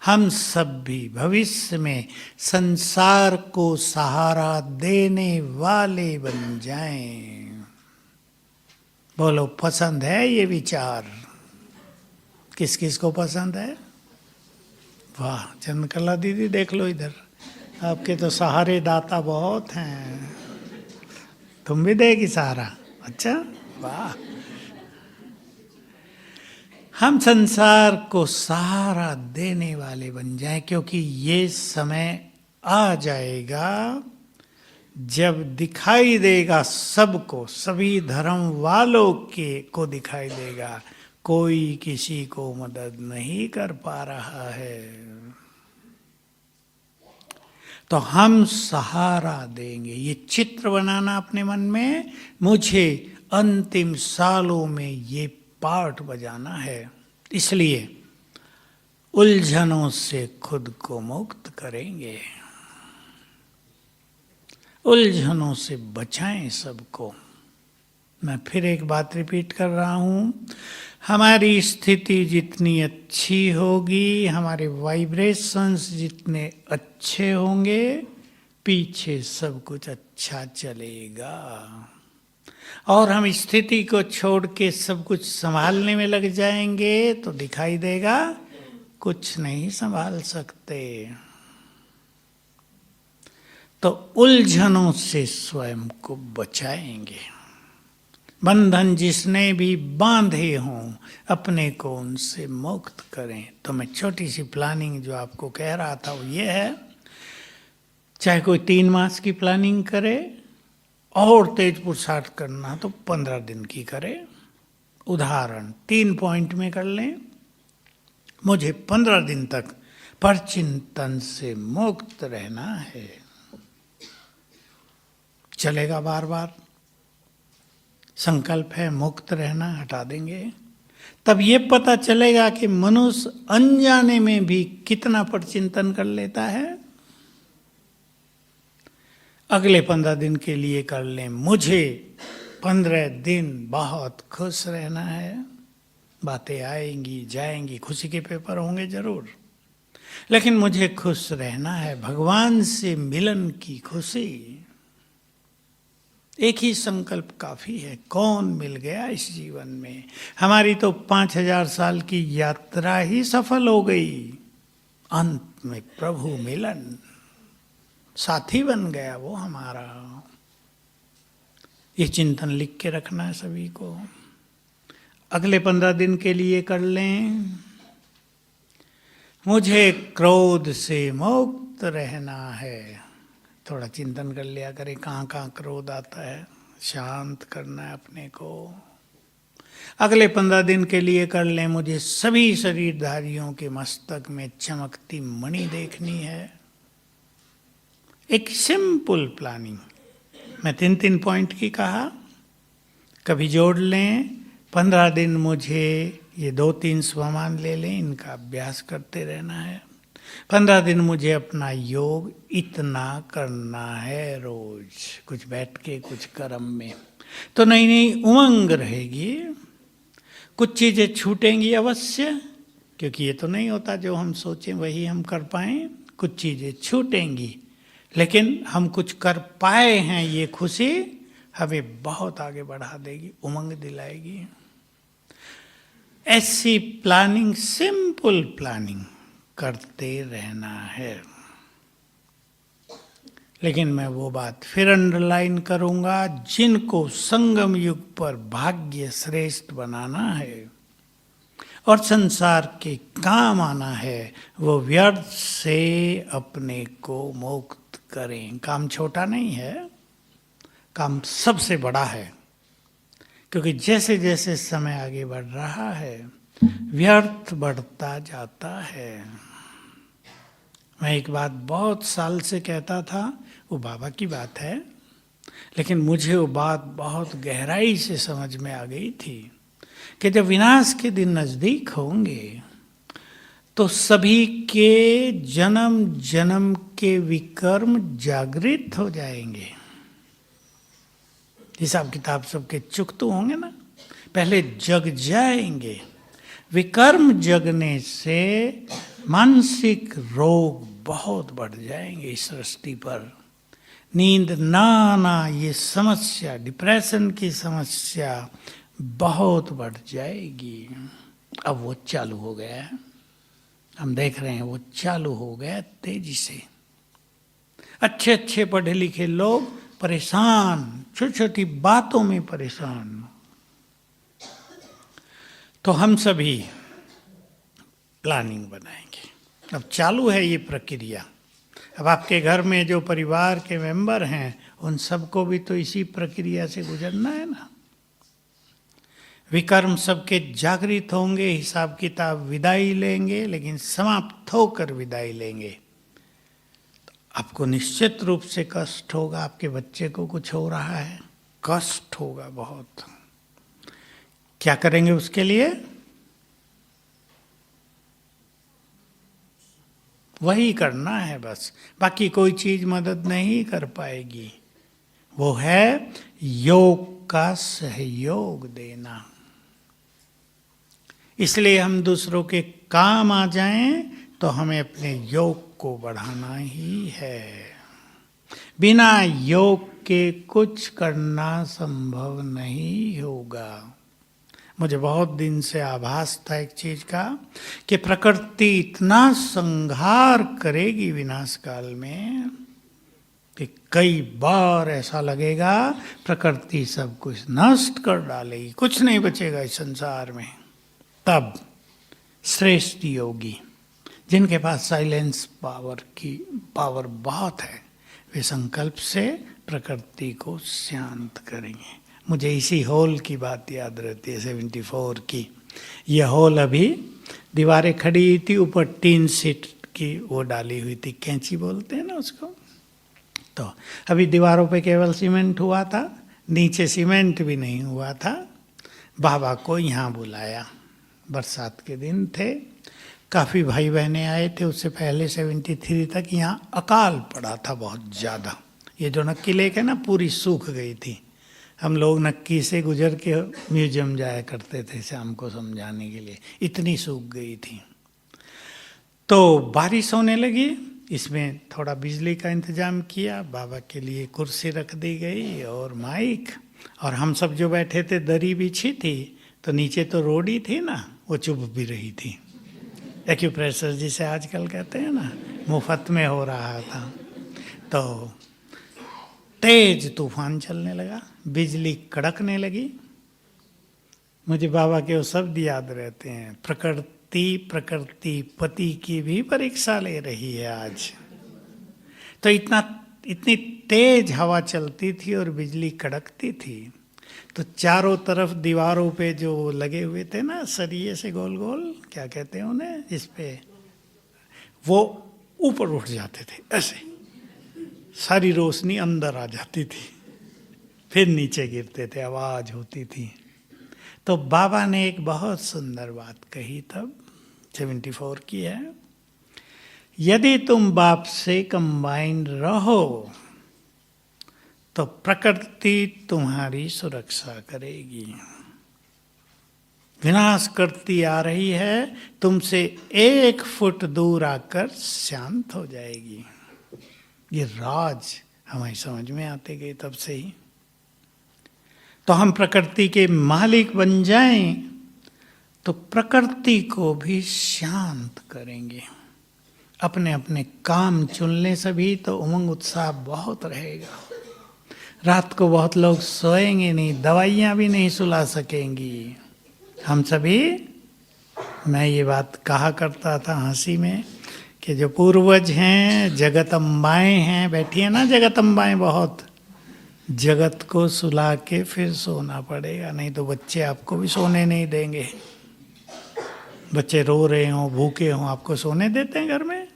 हम सब भी भविष्य में संसार को सहारा देने वाले बन जाएं। बोलो पसंद है ये विचार, किस किस को पसंद है। वाह चंद्रकला दीदी देख लो इधर, आपके तो सहारे दाता बहुत हैं, तुम भी देगी सहारा। अच्छा वाह, हम संसार को सहारा देने वाले बन जाएं, क्योंकि ये समय आ जाएगा जब दिखाई देगा सबको, सभी धर्म वालों को दिखाई देगा कोई किसी को मदद नहीं कर पा रहा है, तो हम सहारा देंगे। ये चित्र बनाना अपने मन में, मुझे अंतिम सालों में ये पार्ट बजाना है, इसलिए उलझनों से खुद को मुक्त करेंगे, उलझनों से बचाएं सबको। मैं फिर एक बात रिपीट कर रहा हूं, हमारी स्थिति जितनी अच्छी होगी, हमारे वाइब्रेशंस जितने अच्छे होंगे, पीछे सब कुछ अच्छा चलेगा। और हम स्थिति को छोड़ के सब कुछ संभालने में लग जाएंगे तो दिखाई देगा कुछ नहीं संभाल सकते। तो उलझनों से स्वयं को बचाएंगे। बंधन जिसने भी बांधे हों, अपने को उनसे मुक्त करें। तो मैं छोटी सी प्लानिंग जो आपको कह रहा था वो ये है, चाहे कोई 3 मास की प्लानिंग करे और तेज पुरुषार्थ करना तो 15 दिन की करे। उदाहरण 3 पॉइंट में कर लें। मुझे 15 दिन तक परचिंतन से मुक्त रहना है। चलेगा बार बार, संकल्प है मुक्त रहना, हटा देंगे, तब ये पता चलेगा कि मनुष्य अनजाने में भी कितना परचिंतन कर लेता है। अगले 15 दिन के लिए कर लें, मुझे 15 दिन बहुत खुश रहना है। बातें आएंगी जाएंगी, खुशी के पेपर होंगे जरूर, लेकिन मुझे खुश रहना है, भगवान से मिलन की खुशी। एक ही संकल्प काफी है। कौन मिल गया इस जीवन में? हमारी तो 5000 साल की यात्रा ही सफल हो गई। अंत में प्रभु मिलन, साथी बन गया वो हमारा। ये चिंतन लिख के रखना है सभी को। अगले 15 दिन के लिए कर लें, मुझे क्रोध से मुक्त रहना है। थोड़ा चिंतन कर लिया करें, कहाँ कहाँ क्रोध आता है, शांत करना है अपने को। अगले 15 दिन के लिए कर लें, मुझे सभी शरीरधारियों के मस्तक में चमकती मणि देखनी है। एक सिंपल प्लानिंग, मैं 3 पॉइंट की कहा, कभी जोड़ लें। 15 दिन मुझे ये 2-3 स्वमान ले लें, इनका अभ्यास करते रहना है। 15 दिन मुझे अपना योग इतना करना है रोज, कुछ बैठ के कुछ कर्म में, तो नई नई उमंग रहेगी। कुछ चीजें छूटेंगी अवश्य, क्योंकि ये तो नहीं होता जो हम सोचें वही हम कर पाएं। कुछ चीजें छूटेंगी, लेकिन हम कुछ कर पाए हैं, ये खुशी हमें बहुत आगे बढ़ा देगी, उमंग दिलाएगी। ऐसी प्लानिंग, सिंपल प्लानिंग करते रहना है। लेकिन मैं वो बात फिर अंडरलाइन करूंगा, जिनको संगम युग पर भाग्य श्रेष्ठ बनाना है और संसार के काम आना है, वो व्यर्थ से अपने को मुक्त करें। काम छोटा नहीं है, काम सबसे बड़ा है, क्योंकि जैसे जैसे समय आगे बढ़ रहा है व्यर्थ बढ़ता जाता है। मैं एक बात बहुत साल से कहता था, वो बाबा की बात है, लेकिन मुझे वो बात बहुत गहराई से समझ में आ गई थी कि जब विनाश के दिन नजदीक होंगे तो सभी के जन्म जन्म के विकर्म जागृत हो जाएंगे। हिसाब किताब सबके चुकतू होंगे ना, पहले जग जाएंगे। विकर्म जगने से मानसिक रोग बहुत बढ़ जाएंगे इस सृष्टि पर। नींद ना आना, ये समस्या, डिप्रेशन की समस्या बहुत बढ़ जाएगी। अब वो चालू हो गया है, हम देख रहे हैं वो चालू हो गया तेजी से। अच्छे अच्छे पढ़े लिखे लोग परेशान, छोटी छोटी बातों में परेशान। तो हम सभी प्लानिंग बनाएंगे। अब चालू है ये प्रक्रिया। अब आपके घर में जो परिवार के मेंबर हैं, उन सबको भी तो इसी प्रक्रिया से गुजरना है ना। विकर्म सबके जागृत होंगे, हिसाब किताब विदाई लेंगे, लेकिन समाप्त होकर विदाई लेंगे। आपको निश्चित रूप से कष्ट होगा, आपके बच्चे को कुछ हो रहा है, कष्ट होगा बहुत। क्या करेंगे उसके लिए? वही करना है बस, बाकी कोई चीज मदद नहीं कर पाएगी। वो है योग का सहयोग देना। इसलिए हम दूसरों के काम आ जाएं तो हमें अपने योग को बढ़ाना ही है। बिना योग के कुछ करना संभव नहीं होगा। मुझे बहुत दिन से आभास था एक चीज का कि प्रकृति इतना संहार करेगी विनाश काल में कि कई बार ऐसा लगेगा प्रकृति सब कुछ नष्ट कर डालेगी, कुछ नहीं बचेगा इस संसार में। तब श्रेष्ठ योगी, जिनके पास साइलेंस पावर बहुत है, वे संकल्प से प्रकृति को शांत करेंगे। मुझे इसी हॉल की बात याद रहती है 74 की। यह हॉल अभी दीवारें खड़ी थी, ऊपर टीन सीट की वो डाली हुई थी, कैंची बोलते हैं ना उसको। तो अभी दीवारों पे केवल सीमेंट हुआ था, नीचे सीमेंट भी नहीं हुआ था। बाबा को यहाँ बुलाया, बरसात के दिन थे, काफ़ी भाई बहनें आए थे। उससे पहले 73 तक यहाँ अकाल पड़ा था बहुत ज़्यादा। ये जो नक्की लेक है ना, पूरी सूख गई थी। हम लोग नक्की से गुजर के म्यूजियम जाया करते थे शाम को समझाने के लिए, इतनी सूख गई थी। तो बारिश होने लगी, इसमें थोड़ा बिजली का इंतजाम किया, बाबा के लिए कुर्सी रख दी गई और माइक, और हम सब जो बैठे थे दरी बिछी थी, तो नीचे तो रोड थी ना, वो चुभ भी रही थी। एक्यूप्रेशर जिसे आजकल कहते हैं ना, मुफ्त में हो रहा था। तो तेज तूफान चलने लगा, बिजली कड़कने लगी। मुझे बाबा के वो शब्द याद रहते हैं, प्रकृति पति की भी परीक्षा ले रही है आज। तो इतनी तेज हवा चलती थी और बिजली कड़कती थी, तो चारों तरफ दीवारों पे जो लगे हुए थे ना सरिये से गोल गोल, क्या कहते हैं उन्हें, इस पे, वो ऊपर उठ जाते थे ऐसे, सारी रोशनी अंदर आ जाती थी, फिर नीचे गिरते थे, आवाज होती थी। तो बाबा ने एक बहुत सुंदर बात कही तब, 74 की है, यदि तुम बाप से कंबाइंड रहो तो प्रकृति तुम्हारी सुरक्षा करेगी। विनाश करती आ रही है, तुमसे 1 फुट दूर आकर शांत हो जाएगी। ये राज हमारी समझ में आते गए तब से ही। तो हम प्रकृति के मालिक बन जाएं तो प्रकृति को भी शांत करेंगे। अपने अपने काम चुनने से भी तो उमंग उत्साह बहुत रहेगा। रात को बहुत लोग सोएंगे नहीं, दवाइयाँ भी नहीं सुला सकेंगी। हम सभी, मैं ये बात कहा करता था हंसी में कि जो पूर्वज हैं, जगत अम्बाएँ हैं, बैठी है ना जगत अम्बाएँ बहुत, जगत को सुला के फिर सोना पड़ेगा, नहीं तो बच्चे आपको भी सोने नहीं देंगे। बच्चे रो रहे हों, भूखे हों, आपको सोने देते हैं घर में?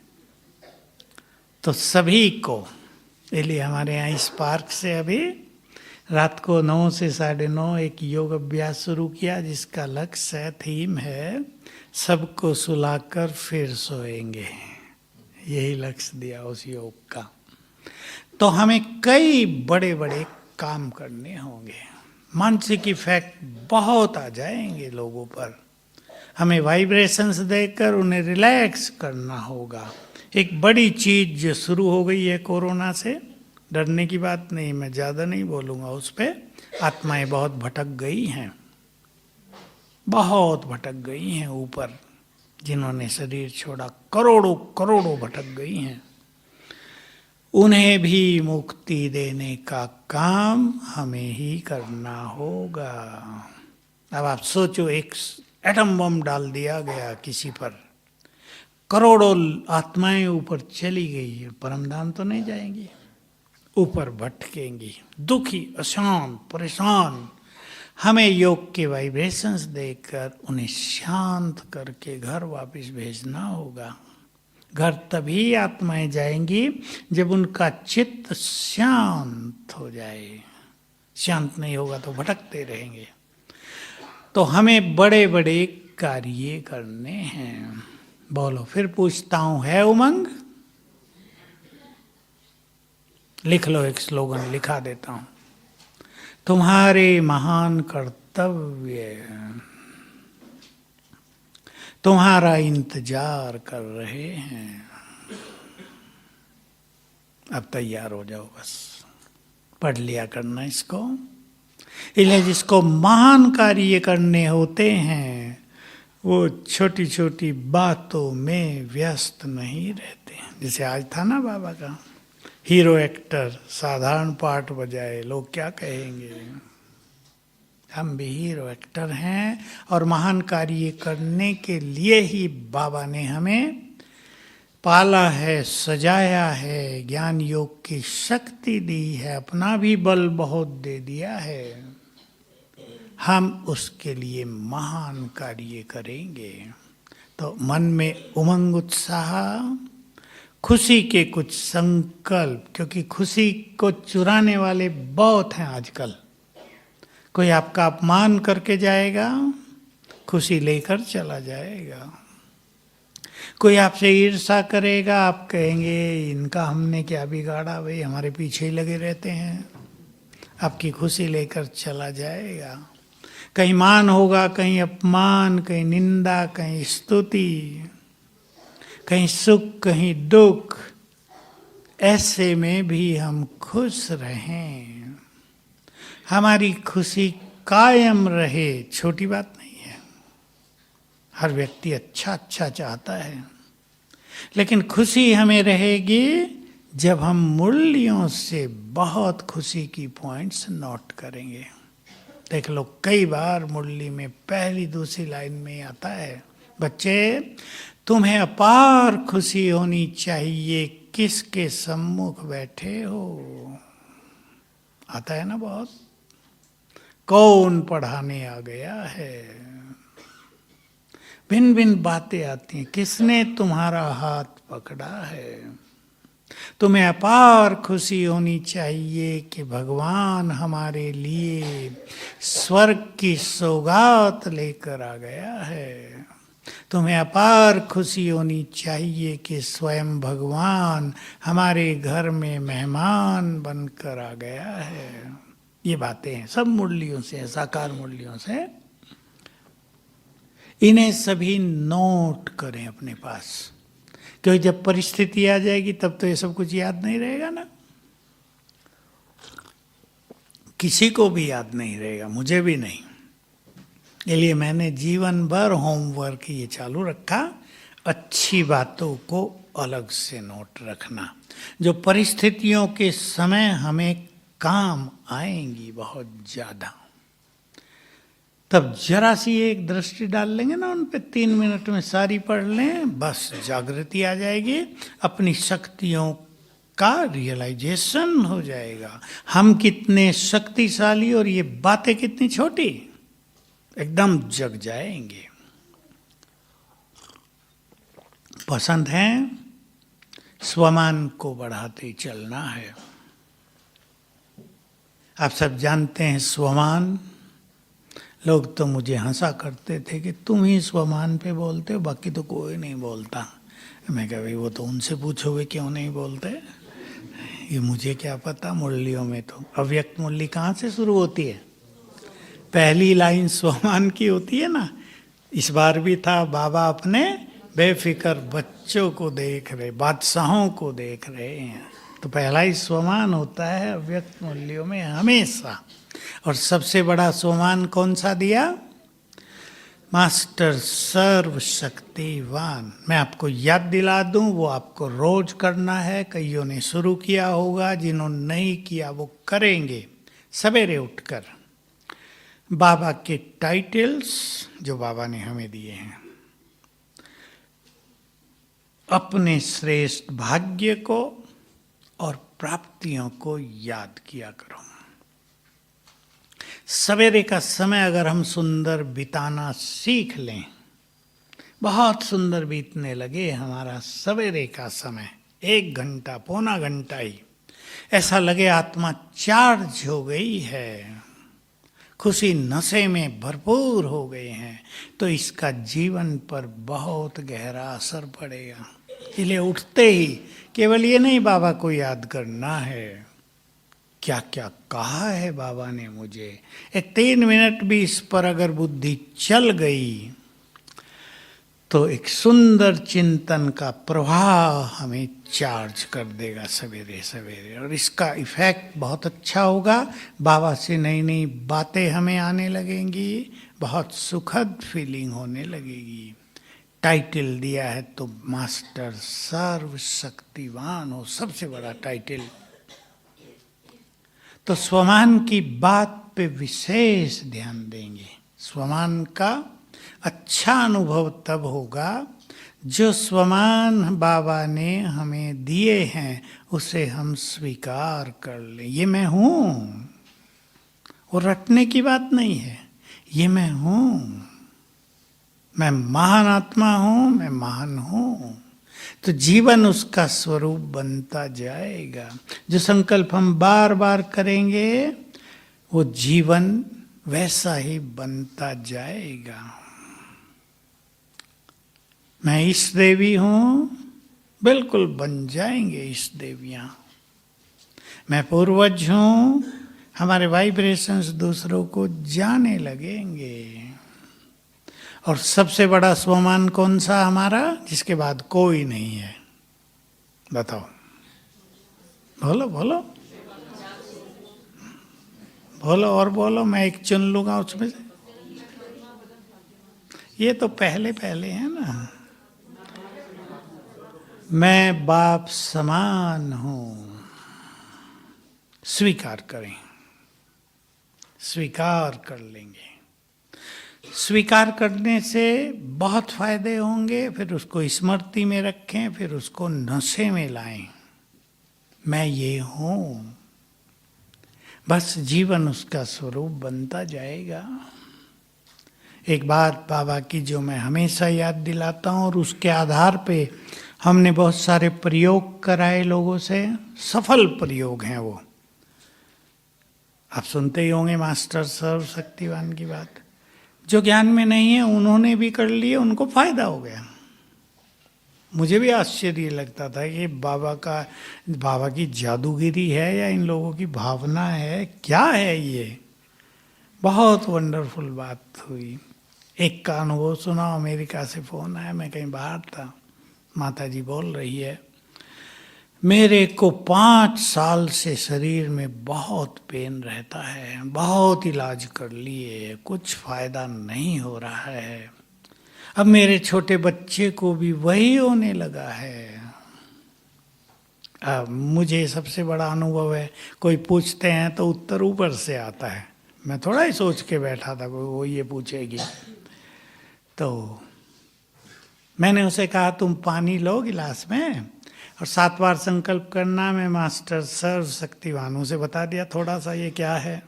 तो सभी को, इसलिए हमारे यहाँ इस पार्क से अभी रात को 9 से 9:30 एक योग अभ्यास शुरू किया, जिसका लक्ष्य है, थीम है, सबको सुलाकर फिर सोएंगे। यही लक्ष्य दिया उस योग का। तो हमें कई बड़े बड़े काम करने होंगे, मानसिक इफेक्ट बहुत आ जाएंगे लोगों पर। हमें वाइब्रेशंस देकर उन्हें रिलैक्स करना होगा। एक बड़ी चीज जो शुरू हो गई है कोरोना से, डरने की बात नहीं, मैं ज़्यादा नहीं बोलूँगा उस पर। आत्माएं बहुत भटक गई हैं, बहुत भटक गई हैं ऊपर, जिन्होंने शरीर छोड़ा, करोड़ों करोड़ों भटक गई हैं। उन्हें भी मुक्ति देने का काम हमें ही करना होगा। अब आप सोचो, एक एटम बम डाल दिया गया किसी पर, करोड़ों आत्माएं ऊपर चली गई है, परमधाम तो नहीं जाएंगी, ऊपर भटकेंगी, दुखी, अशांत, परेशान। हमें योग के वाइब्रेशंस देकर उन्हें शांत करके घर वापस भेजना होगा। घर तभी आत्माएं जाएंगी जब उनका चित्त शांत हो जाए। शांत नहीं होगा तो भटकते रहेंगे। तो हमें बड़े बड़े कार्य करने हैं। बोलो, फिर पूछता हूं, है उमंग? लिख लो, एक स्लोगन लिखा देता हूं, तुम्हारे महान कर्तव्य तुम्हारा इंतजार कर रहे हैं। अब तैयार हो जाओ, बस पढ़ लिया करना इसको। इसलिए जिसको महान कार्य करने होते हैं वो छोटी छोटी बातों में व्यस्त नहीं रहते। जैसे आज था ना बाबा का, हीरो एक्टर साधारण पार्ट बजाए, लोग क्या कहेंगे? हम भी हीरो एक्टर हैं, और महान कार्य करने के लिए ही बाबा ने हमें पाला है, सजाया है, ज्ञान योग की शक्ति दी है, अपना भी बल बहुत दे दिया है। हम उसके लिए महान कार्य करेंगे। तो मन में उमंग उत्साह, खुशी के कुछ संकल्प, क्योंकि खुशी को चुराने वाले बहुत हैं आजकल। कोई आपका अपमान करके जाएगा, खुशी लेकर चला जाएगा। कोई आपसे ईर्ष्या करेगा, आप कहेंगे इनका हमने क्या बिगाड़ा, भाई हमारे पीछे ही लगे रहते हैं। आपकी खुशी लेकर चला जाएगा। कहीं मान होगा, कहीं अपमान, कहीं निंदा, कहीं स्तुति, कहीं सुख, कहीं दुख। ऐसे में भी हम खुश रहें, हमारी खुशी कायम रहे, छोटी बात नहीं है। हर व्यक्ति अच्छा अच्छा चाहता है, लेकिन खुशी हमें रहेगी जब हम मूल्यों से बहुत खुशी की पॉइंट्स नोट करेंगे। देख लो, कई बार मुरली में पहली दूसरी लाइन में आता है, बच्चे तुम्हें अपार खुशी होनी चाहिए, किसके सम्मुख बैठे हो। आता है ना बहुत, कौन पढ़ाने आ गया है, भिन्न भिन्न बातें आती हैं, किसने तुम्हारा हाथ पकड़ा है। तुम्हें अपार खुशी होनी चाहिए कि भगवान हमारे लिए स्वर्ग की सौगात लेकर आ गया है। तुम्हें अपार खुशी होनी चाहिए कि स्वयं भगवान हमारे घर में मेहमान बनकर आ गया है। ये बातें हैं, सब मुरलियों से, साकार मुरलियों से। इन्हें सभी नोट करें अपने पास, क्योंकि जब परिस्थिति आ जाएगी तब तो ये सब कुछ याद नहीं रहेगा ना। किसी को भी याद नहीं रहेगा, मुझे भी नहीं। इसलिए मैंने जीवन भर होमवर्क ये चालू रखा, अच्छी बातों को अलग से नोट रखना, जो परिस्थितियों के समय हमें काम आएंगी बहुत ज्यादा। तब जरा सी एक दृष्टि डाल लेंगे ना उन पे, 3 मिनट में सारी पढ़ लें, बस जागृति आ जाएगी, अपनी शक्तियों का रियलाइजेशन हो जाएगा। हम कितने शक्तिशाली और ये बातें कितनी छोटी, एकदम जग जाएंगे। पसंद है, स्वमान को बढ़ाते चलना है। आप सब जानते हैं स्वमान। लोग तो मुझे हंसा करते थे कि तुम ही स्वमान पे बोलते हो, बाकी तो कोई नहीं बोलता। मैं कहा भाई वो तो उनसे पूछोगे क्यों नहीं बोलते, ये मुझे क्या पता। मुरलियों में तो अव्यक्त मुरली कहाँ से शुरू होती है, पहली लाइन स्वमान की होती है ना। इस बार भी था, बाबा अपने बेफिक्र बच्चों को देख रहे, बादशाहों को देख रहे हैं, तो पहला ही स्वमान होता है अव्यक्त मुरलियों में हमेशा। और सबसे बड़ा स्वमान कौन सा दिया, मास्टर सर्वशक्तिवान। मैं आपको याद दिला दूं, वो आपको रोज करना है। कईयों ने शुरू किया होगा, जिन्होंने नहीं किया वो करेंगे। सवेरे उठकर बाबा के टाइटल्स जो बाबा ने हमें दिए हैं, अपने श्रेष्ठ भाग्य को और प्राप्तियों को याद किया करो। सवेरे का समय अगर हम सुंदर बिताना सीख लें, बहुत सुंदर बीतने लगे हमारा सवेरे का समय। 1 घंटा, पौना घंटा ही, ऐसा लगे आत्मा चार्ज हो गई है, खुशी नशे में भरपूर हो गए हैं, तो इसका जीवन पर बहुत गहरा असर पड़ेगा। इसलिए उठते ही केवल ये नहीं बाबा को याद करना है, क्या क्या कहा है बाबा ने मुझे। एक 3 मिनट भी इस पर अगर बुद्धि चल गई तो एक सुंदर चिंतन का प्रवाह हमें चार्ज कर देगा सवेरे सवेरे, और इसका इफेक्ट बहुत अच्छा होगा। बाबा से नई नई बातें हमें आने लगेंगी, बहुत सुखद फीलिंग होने लगेगी। टाइटल दिया है तो मास्टर सर्वशक्तिवान हो, सबसे बड़ा टाइटल। तो स्वमान की बात पे विशेष ध्यान देंगे। स्वमान का अच्छा अनुभव तब होगा जो स्वमान बाबा ने हमें दिए हैं उसे हम स्वीकार कर लें। ये मैं हूं, वो रटने की बात नहीं है, ये मैं हूं। मैं महान आत्मा हूं, मैं महान हूं, तो जीवन उसका स्वरूप बनता जाएगा। जो संकल्प हम बार बार करेंगे वो जीवन वैसा ही बनता जाएगा। मैं ईश देवी हूं, बिल्कुल बन जाएंगे ईश देवियां। मैं पूर्वज हूं, हमारे वाइब्रेशंस दूसरों को जाने लगेंगे। और सबसे बड़ा स्वमान कौन सा हमारा, जिसके बाद कोई नहीं है? बताओ, बोलो बोलो बोलो और बोलो, मैं एक चुन लूंगा उसमें से। ये तो पहले पहले है ना। मैं बाप समान हूं। स्वीकार करें, स्वीकार कर लेंगे। स्वीकार करने से बहुत फायदे होंगे। फिर उसको स्मृति में रखें, फिर उसको नशे में लाएं। मैं ये हूं, बस जीवन उसका स्वरूप बनता जाएगा। एक बात बाबा की जो मैं हमेशा याद दिलाता हूं, और उसके आधार पे हमने बहुत सारे प्रयोग कराए लोगों से, सफल प्रयोग हैं वो। आप सुनते ही होंगे मास्टर सर्व शक्तिवान की बात। जो ज्ञान में नहीं है उन्होंने भी कर लिए, उनको फायदा हो गया। मुझे भी आश्चर्य लगता था कि बाबा की जादूगिरी है या इन लोगों की भावना है, क्या है ये। बहुत वंडरफुल बात हुई। एक का अनुभव सुना, अमेरिका से फोन आया, मैं कहीं बाहर था, माता जी बोल रही है, मेरे को 5 साल से शरीर में बहुत पेन रहता है, बहुत इलाज कर लिए, कुछ फायदा नहीं हो रहा है। अब मेरे छोटे बच्चे को भी वही होने लगा है। अब मुझे सबसे बड़ा अनुभव है, कोई पूछते हैं तो उत्तर ऊपर से आता है। मैं थोड़ा ही सोच के बैठा था कोई वो ये पूछेगी। तो मैंने उसे कहा तुम पानी लो गिलास में और 7 बार संकल्प करना, मैं मास्टर सर्व शक्तिवान हूं से बता दिया थोड़ा सा ये क्या है,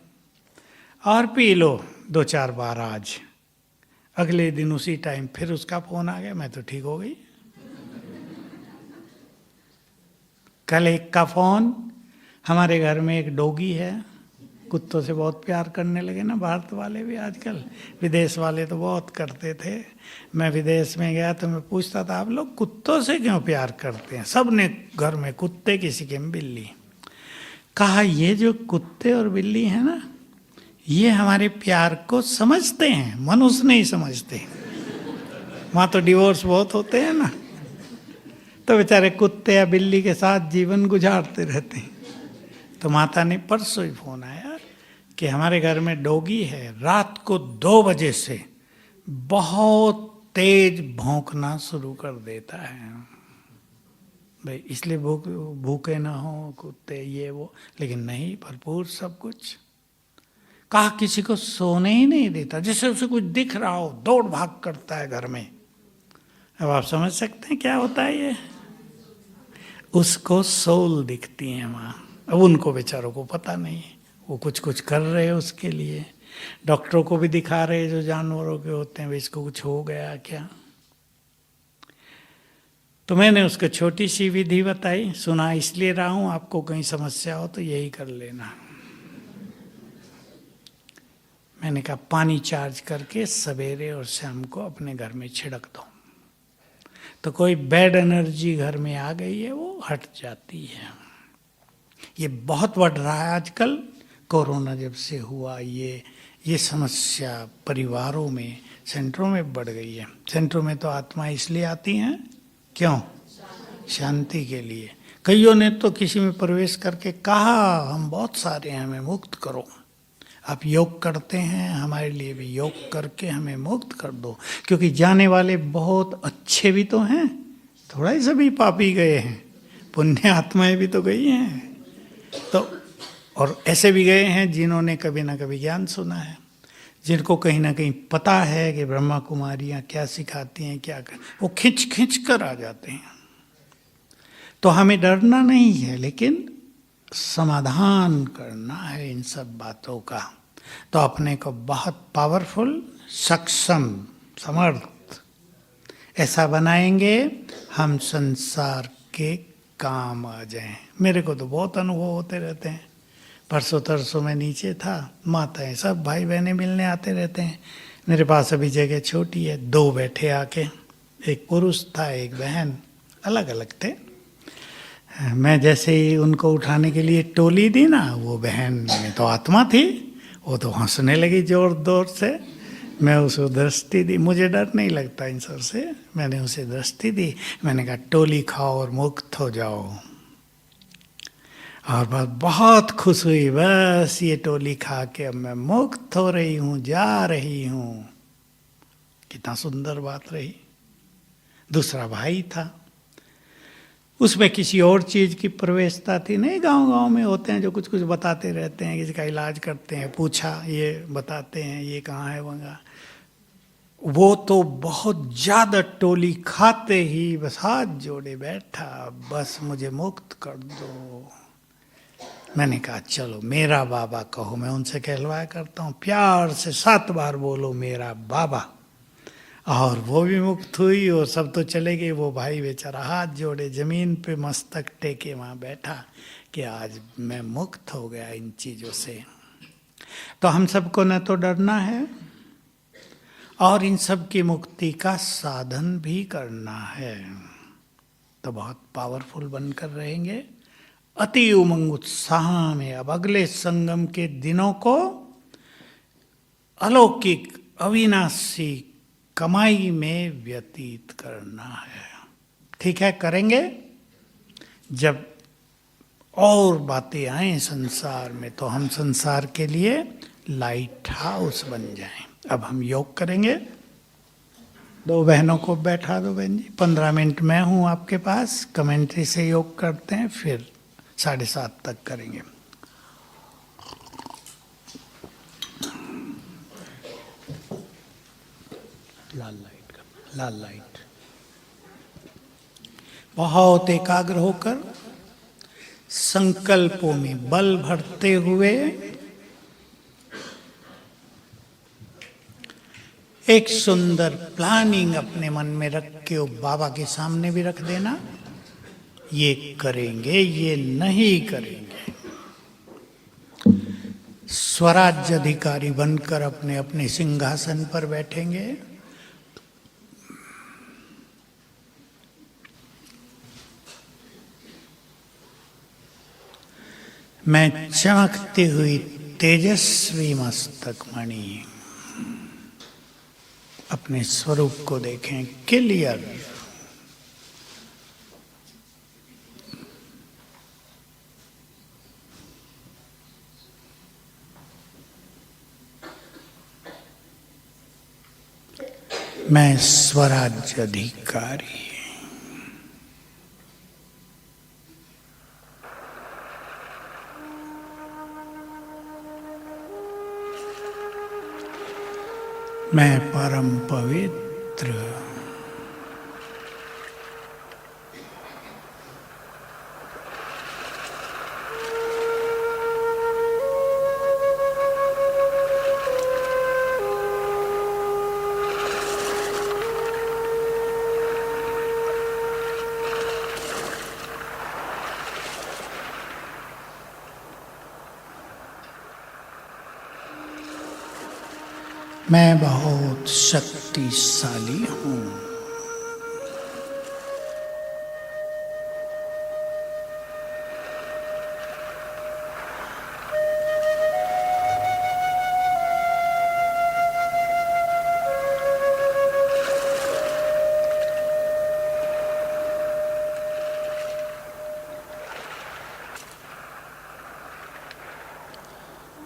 और पी लो 2-4 बार आज। अगले दिन उसी टाइम फिर उसका फोन आ गया, मैं तो ठीक हो गई। कल एक का फोन, हमारे घर में एक डॉगी है, कुत्तों से बहुत प्यार करने लगे ना भारत वाले भी आजकल, विदेश वाले तो बहुत करते थे। मैं विदेश में गया तो मैं पूछता था आप लोग कुत्तों से क्यों प्यार करते हैं? सब ने घर में कुत्ते, किसी के में बिल्ली। कहा ये जो कुत्ते और बिल्ली है ना, ये हमारे प्यार को समझते हैं, मनुष्य नहीं समझते। वहाँ तो डिवोर्स बहुत होते हैं ना, तो बेचारे कुत्ते या बिल्ली के साथ जीवन गुजारते रहते हैं। तो माता ने परसों ही फोन आया कि हमारे घर में डॉगी है, रात को 2 बजे से बहुत तेज भौंकना शुरू कर देता है। भाई इसलिए भूखे ना हो कुत्ते ये वो, लेकिन नहीं, भरपूर सब कुछ। कहा किसी को सोने ही नहीं देता, जैसे उसे कुछ दिख रहा हो दौड़ भाग करता है घर में। अब आप समझ सकते हैं क्या होता है ये। उसको सोल दिखती है वहाँ। अब उनको बेचारों को पता नहीं है, वो कुछ कुछ कर रहे हैं उसके लिए। डॉक्टरों को भी दिखा रहे हैं जो जानवरों के होते हैं, इसको कुछ हो गया क्या। तो मैंने उसको छोटी सी विधि बताई, सुना इसलिए रहा हूं, आपको कहीं समस्या हो तो यही कर लेना। मैंने कहा पानी चार्ज करके सवेरे और शाम को अपने घर में छिड़क दो, तो कोई बैड एनर्जी घर में आ गई है वो हट जाती है। ये बहुत बढ़ रहा है आजकल, कोरोना जब से हुआ ये समस्या परिवारों में, सेंटरों में बढ़ गई है। सेंटरों में तो आत्मा इसलिए आती हैं, क्यों? शांति के लिए। कईयों ने तो किसी में प्रवेश करके कहा हम बहुत सारे हैं, हमें मुक्त करो। आप योग करते हैं, हमारे लिए भी योग करके हमें मुक्त कर दो, क्योंकि जाने वाले बहुत अच्छे भी तो हैं, थोड़ा ही सभी पापी गए हैं, पुण्य आत्माएं भी तो गई हैं। तो और ऐसे भी गए हैं जिन्होंने कभी ना कभी ज्ञान सुना है, जिनको कहीं ना कहीं पता है कि ब्रह्मा कुमारियाँ क्या सिखाती हैं, क्या कर, वो खिंच खिंच कर आ जाते हैं। तो हमें डरना नहीं है, लेकिन समाधान करना है इन सब बातों का। तो अपने को बहुत पावरफुल, सक्षम, समर्थ ऐसा बनाएंगे हम संसार के काम आ जाएं। मेरे को तो बहुत अनुभव होते रहते हैं। परसों तरसों में नीचे था, माताएं सब भाई बहनें मिलने आते रहते हैं। मेरे पास अभी जगह छोटी है, 2 बैठे आके, एक पुरुष था एक बहन, अलग अलग थे। मैं जैसे ही उनको उठाने के लिए टोली दी ना, वो बहन में तो आत्मा थी, वो तो हंसने लगी जोर जोर से। मैं उसे दृष्टि दी, मुझे डर नहीं लगता इन सब से, मैंने उसे दृष्टि दी। मैंने कहा टोली खाओ और मुक्त हो जाओ। और बस बहुत खुश हुई, बस ये टोली खा के अब मैं मुक्त हो रही हूँ, जा रही हूँ। कितना सुंदर बात रही। दूसरा भाई था, उसमें किसी और चीज की प्रवेशता थी नहीं। गांव गांव में होते हैं जो कुछ कुछ बताते रहते हैं, किसी का इलाज करते हैं, पूछा ये बताते हैं ये कहाँ है वहाँ। वो तो बहुत ज्यादा टोली खाते ही बस हाथ जोड़े बैठा, बस मुझे मुक्त कर दो। मैंने कहा चलो मेरा बाबा कहो, मैं उनसे कहलवाया करता हूँ, प्यार से 7 बार बोलो मेरा बाबा। और वो भी मुक्त हुई और सब तो चले गए। वो भाई बेचारा हाथ जोड़े जमीन पे मस्तक टेके वहाँ बैठा कि आज मैं मुक्त हो गया इन चीज़ों से। तो हम सबको न तो डरना है और इन सब की मुक्ति का साधन भी करना है। तो बहुत पावरफुल बनकर रहेंगे, अति उमंग उत्साह में। अब अगले संगम के दिनों को अलौकिक अविनाशी कमाई में व्यतीत करना है। ठीक है, करेंगे। जब और बातें आए संसार में तो हम संसार के लिए लाइट हाउस बन जाएं। अब हम योग करेंगे। 2 बहनों को बैठा दो बहन जी, 15 मिनट मैं हूं आपके पास, कमेंट्री से योग करते हैं, फिर 7:30 तक करेंगे। लाल लाइट। बहुत एकाग्र होकर संकल्पों में बल भरते हुए एक सुंदर प्लानिंग अपने मन में रख के वो बाबा के सामने भी रख देना। ये करेंगे, ये नहीं करेंगे। स्वराज्य अधिकारी बनकर अपने अपने सिंहासन पर बैठेंगे। मैं चमकती हुई तेजस्वी मस्तक मणि अपने स्वरूप को देखें क्लियर। मैं स्वराज्य अधिकारी। मैं परम पवित्र। मैं बहुत शक्तिशाली हूँ।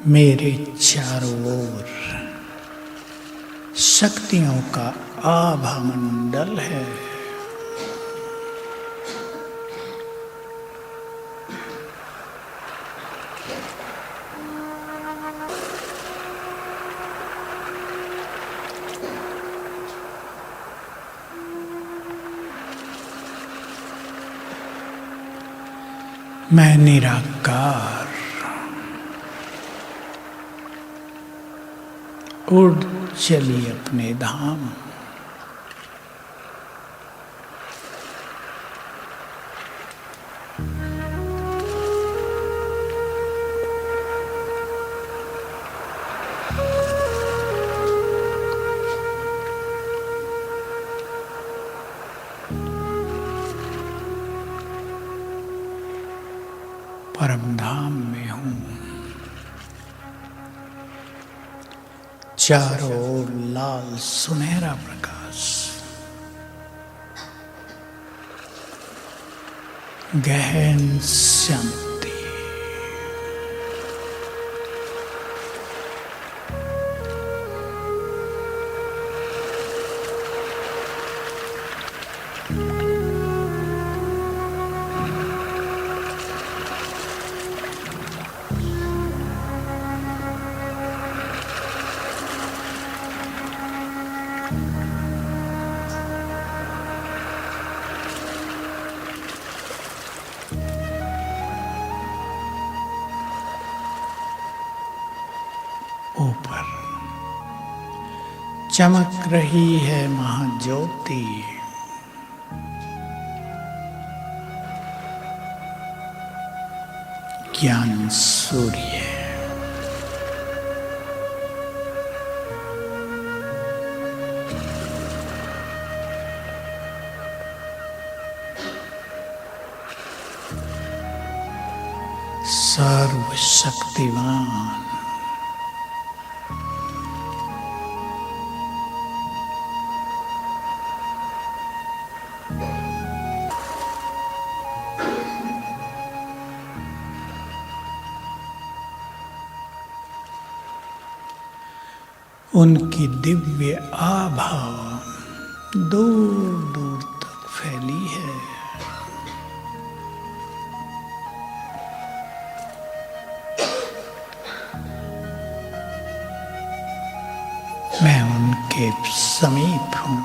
मेरे चारों ओर शक्तियों का आभा मंडल है। मैं निराकार। उड़ चली अपने धाम। परम धाम में हूँ। चारों ओर लाल सुनहरा प्रकाश, गहन शांति। ऊपर चमक रही है महाज्योति, ज्ञान सूर्य। सर्वशक्तिमान, उनकी दिव्य आभा दूर दूर तक फैली है। मैं उनके समीप हूँ।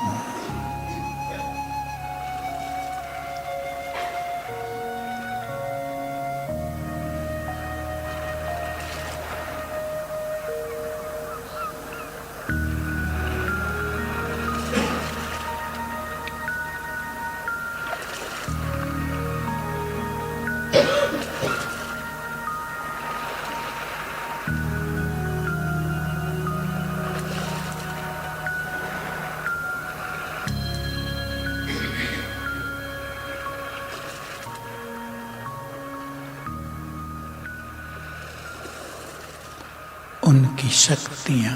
उनकी शक्तियां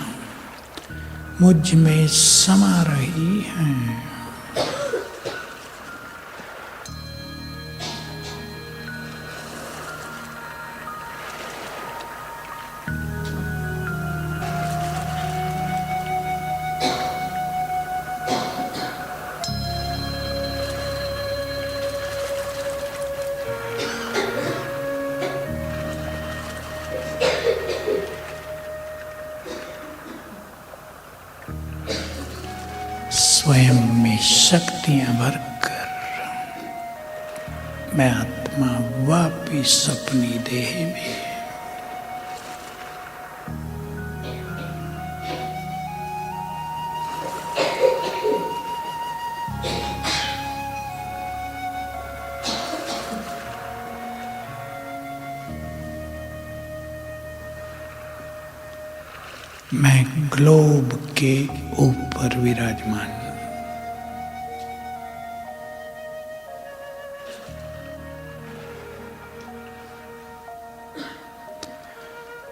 मुझ में समा रही हैं। स्वयं में शक्तियां भरकर मैं आत्मा वापिस अपनी देह में। मैं ग्लोब के ऊपर विराजमान।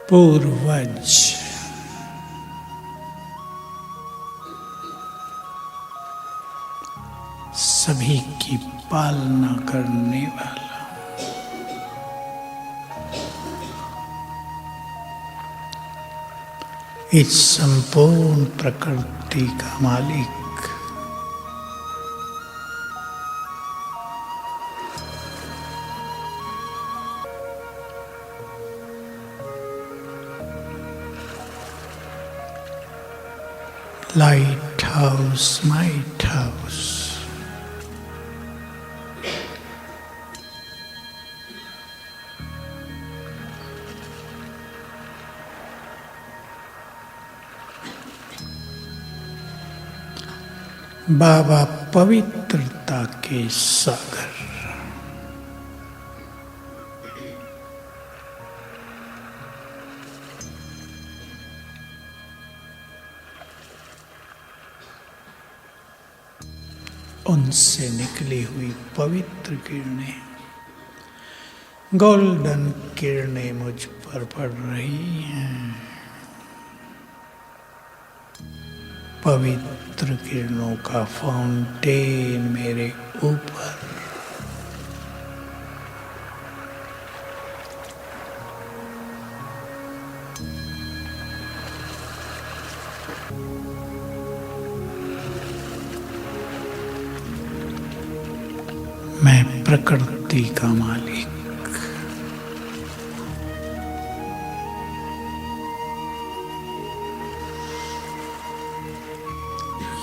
पूर्वज सभी की पालना करने वाला, इस संपूर्ण प्रकृति का मालिक, लाइट हाउस माइट हाउस, बाबा पवित्रता के सागर, उनसे निकली हुई पवित्र किरणें गोल्डन किरणें मुझ पर पड़ रही हैं, पवित्र किरणों का फाउंटेन मेरे ऊपर। मैं प्रकृति का मालिक,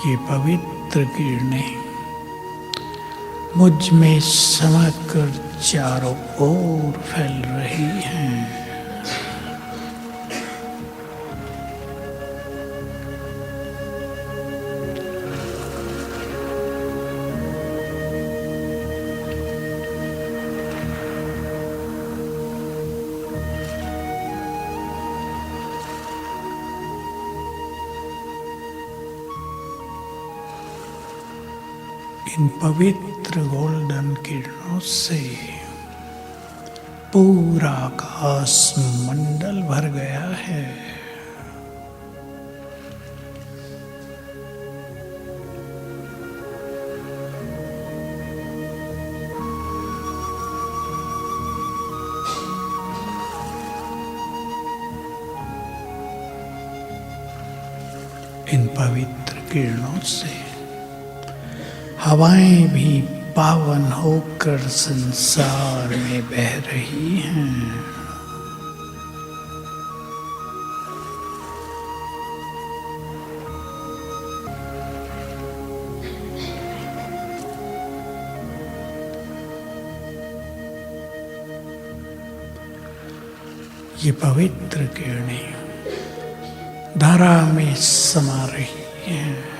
ये पवित्र किरणें मुझ में समाकर चारों ओर फैल रही हैं। इन पवित्र गोल्डन किरणों से पूरा आकाश मंडल भर गया है। इन पवित्र किरणों से हवाएं भी पावन होकर संसार में बह रही हैं। ये पवित्र किरणें धारा में समा रही हैं।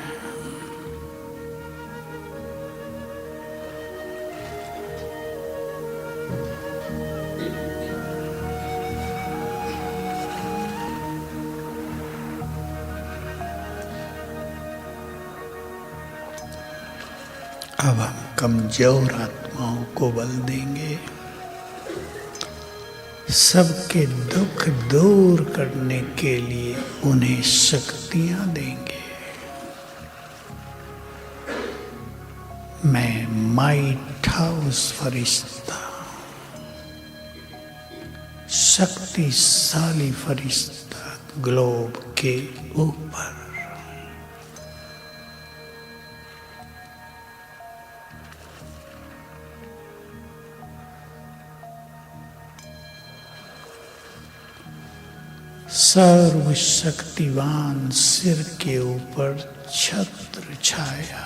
अब हम कमजोर आत्माओं को बल देंगे, सबके दुख दूर करने के लिए उन्हें शक्तियां देंगे। मैं माइट हाउस फरिश्ता, शक्तिशाली फरिश्ता ग्लोब के ऊपर। सर्वशक्तिवान सिर के ऊपर छत्र छाया।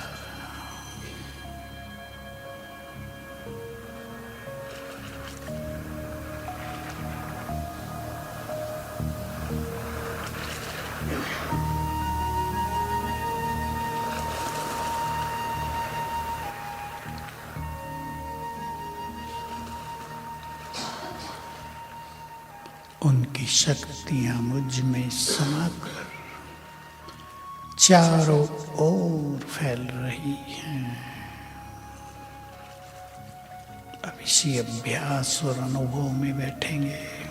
उनकी शक्तियां मुझ में समाकर चारों ओर फैल रही हैं। अब इसी अभ्यास और अनुभव में बैठेंगे।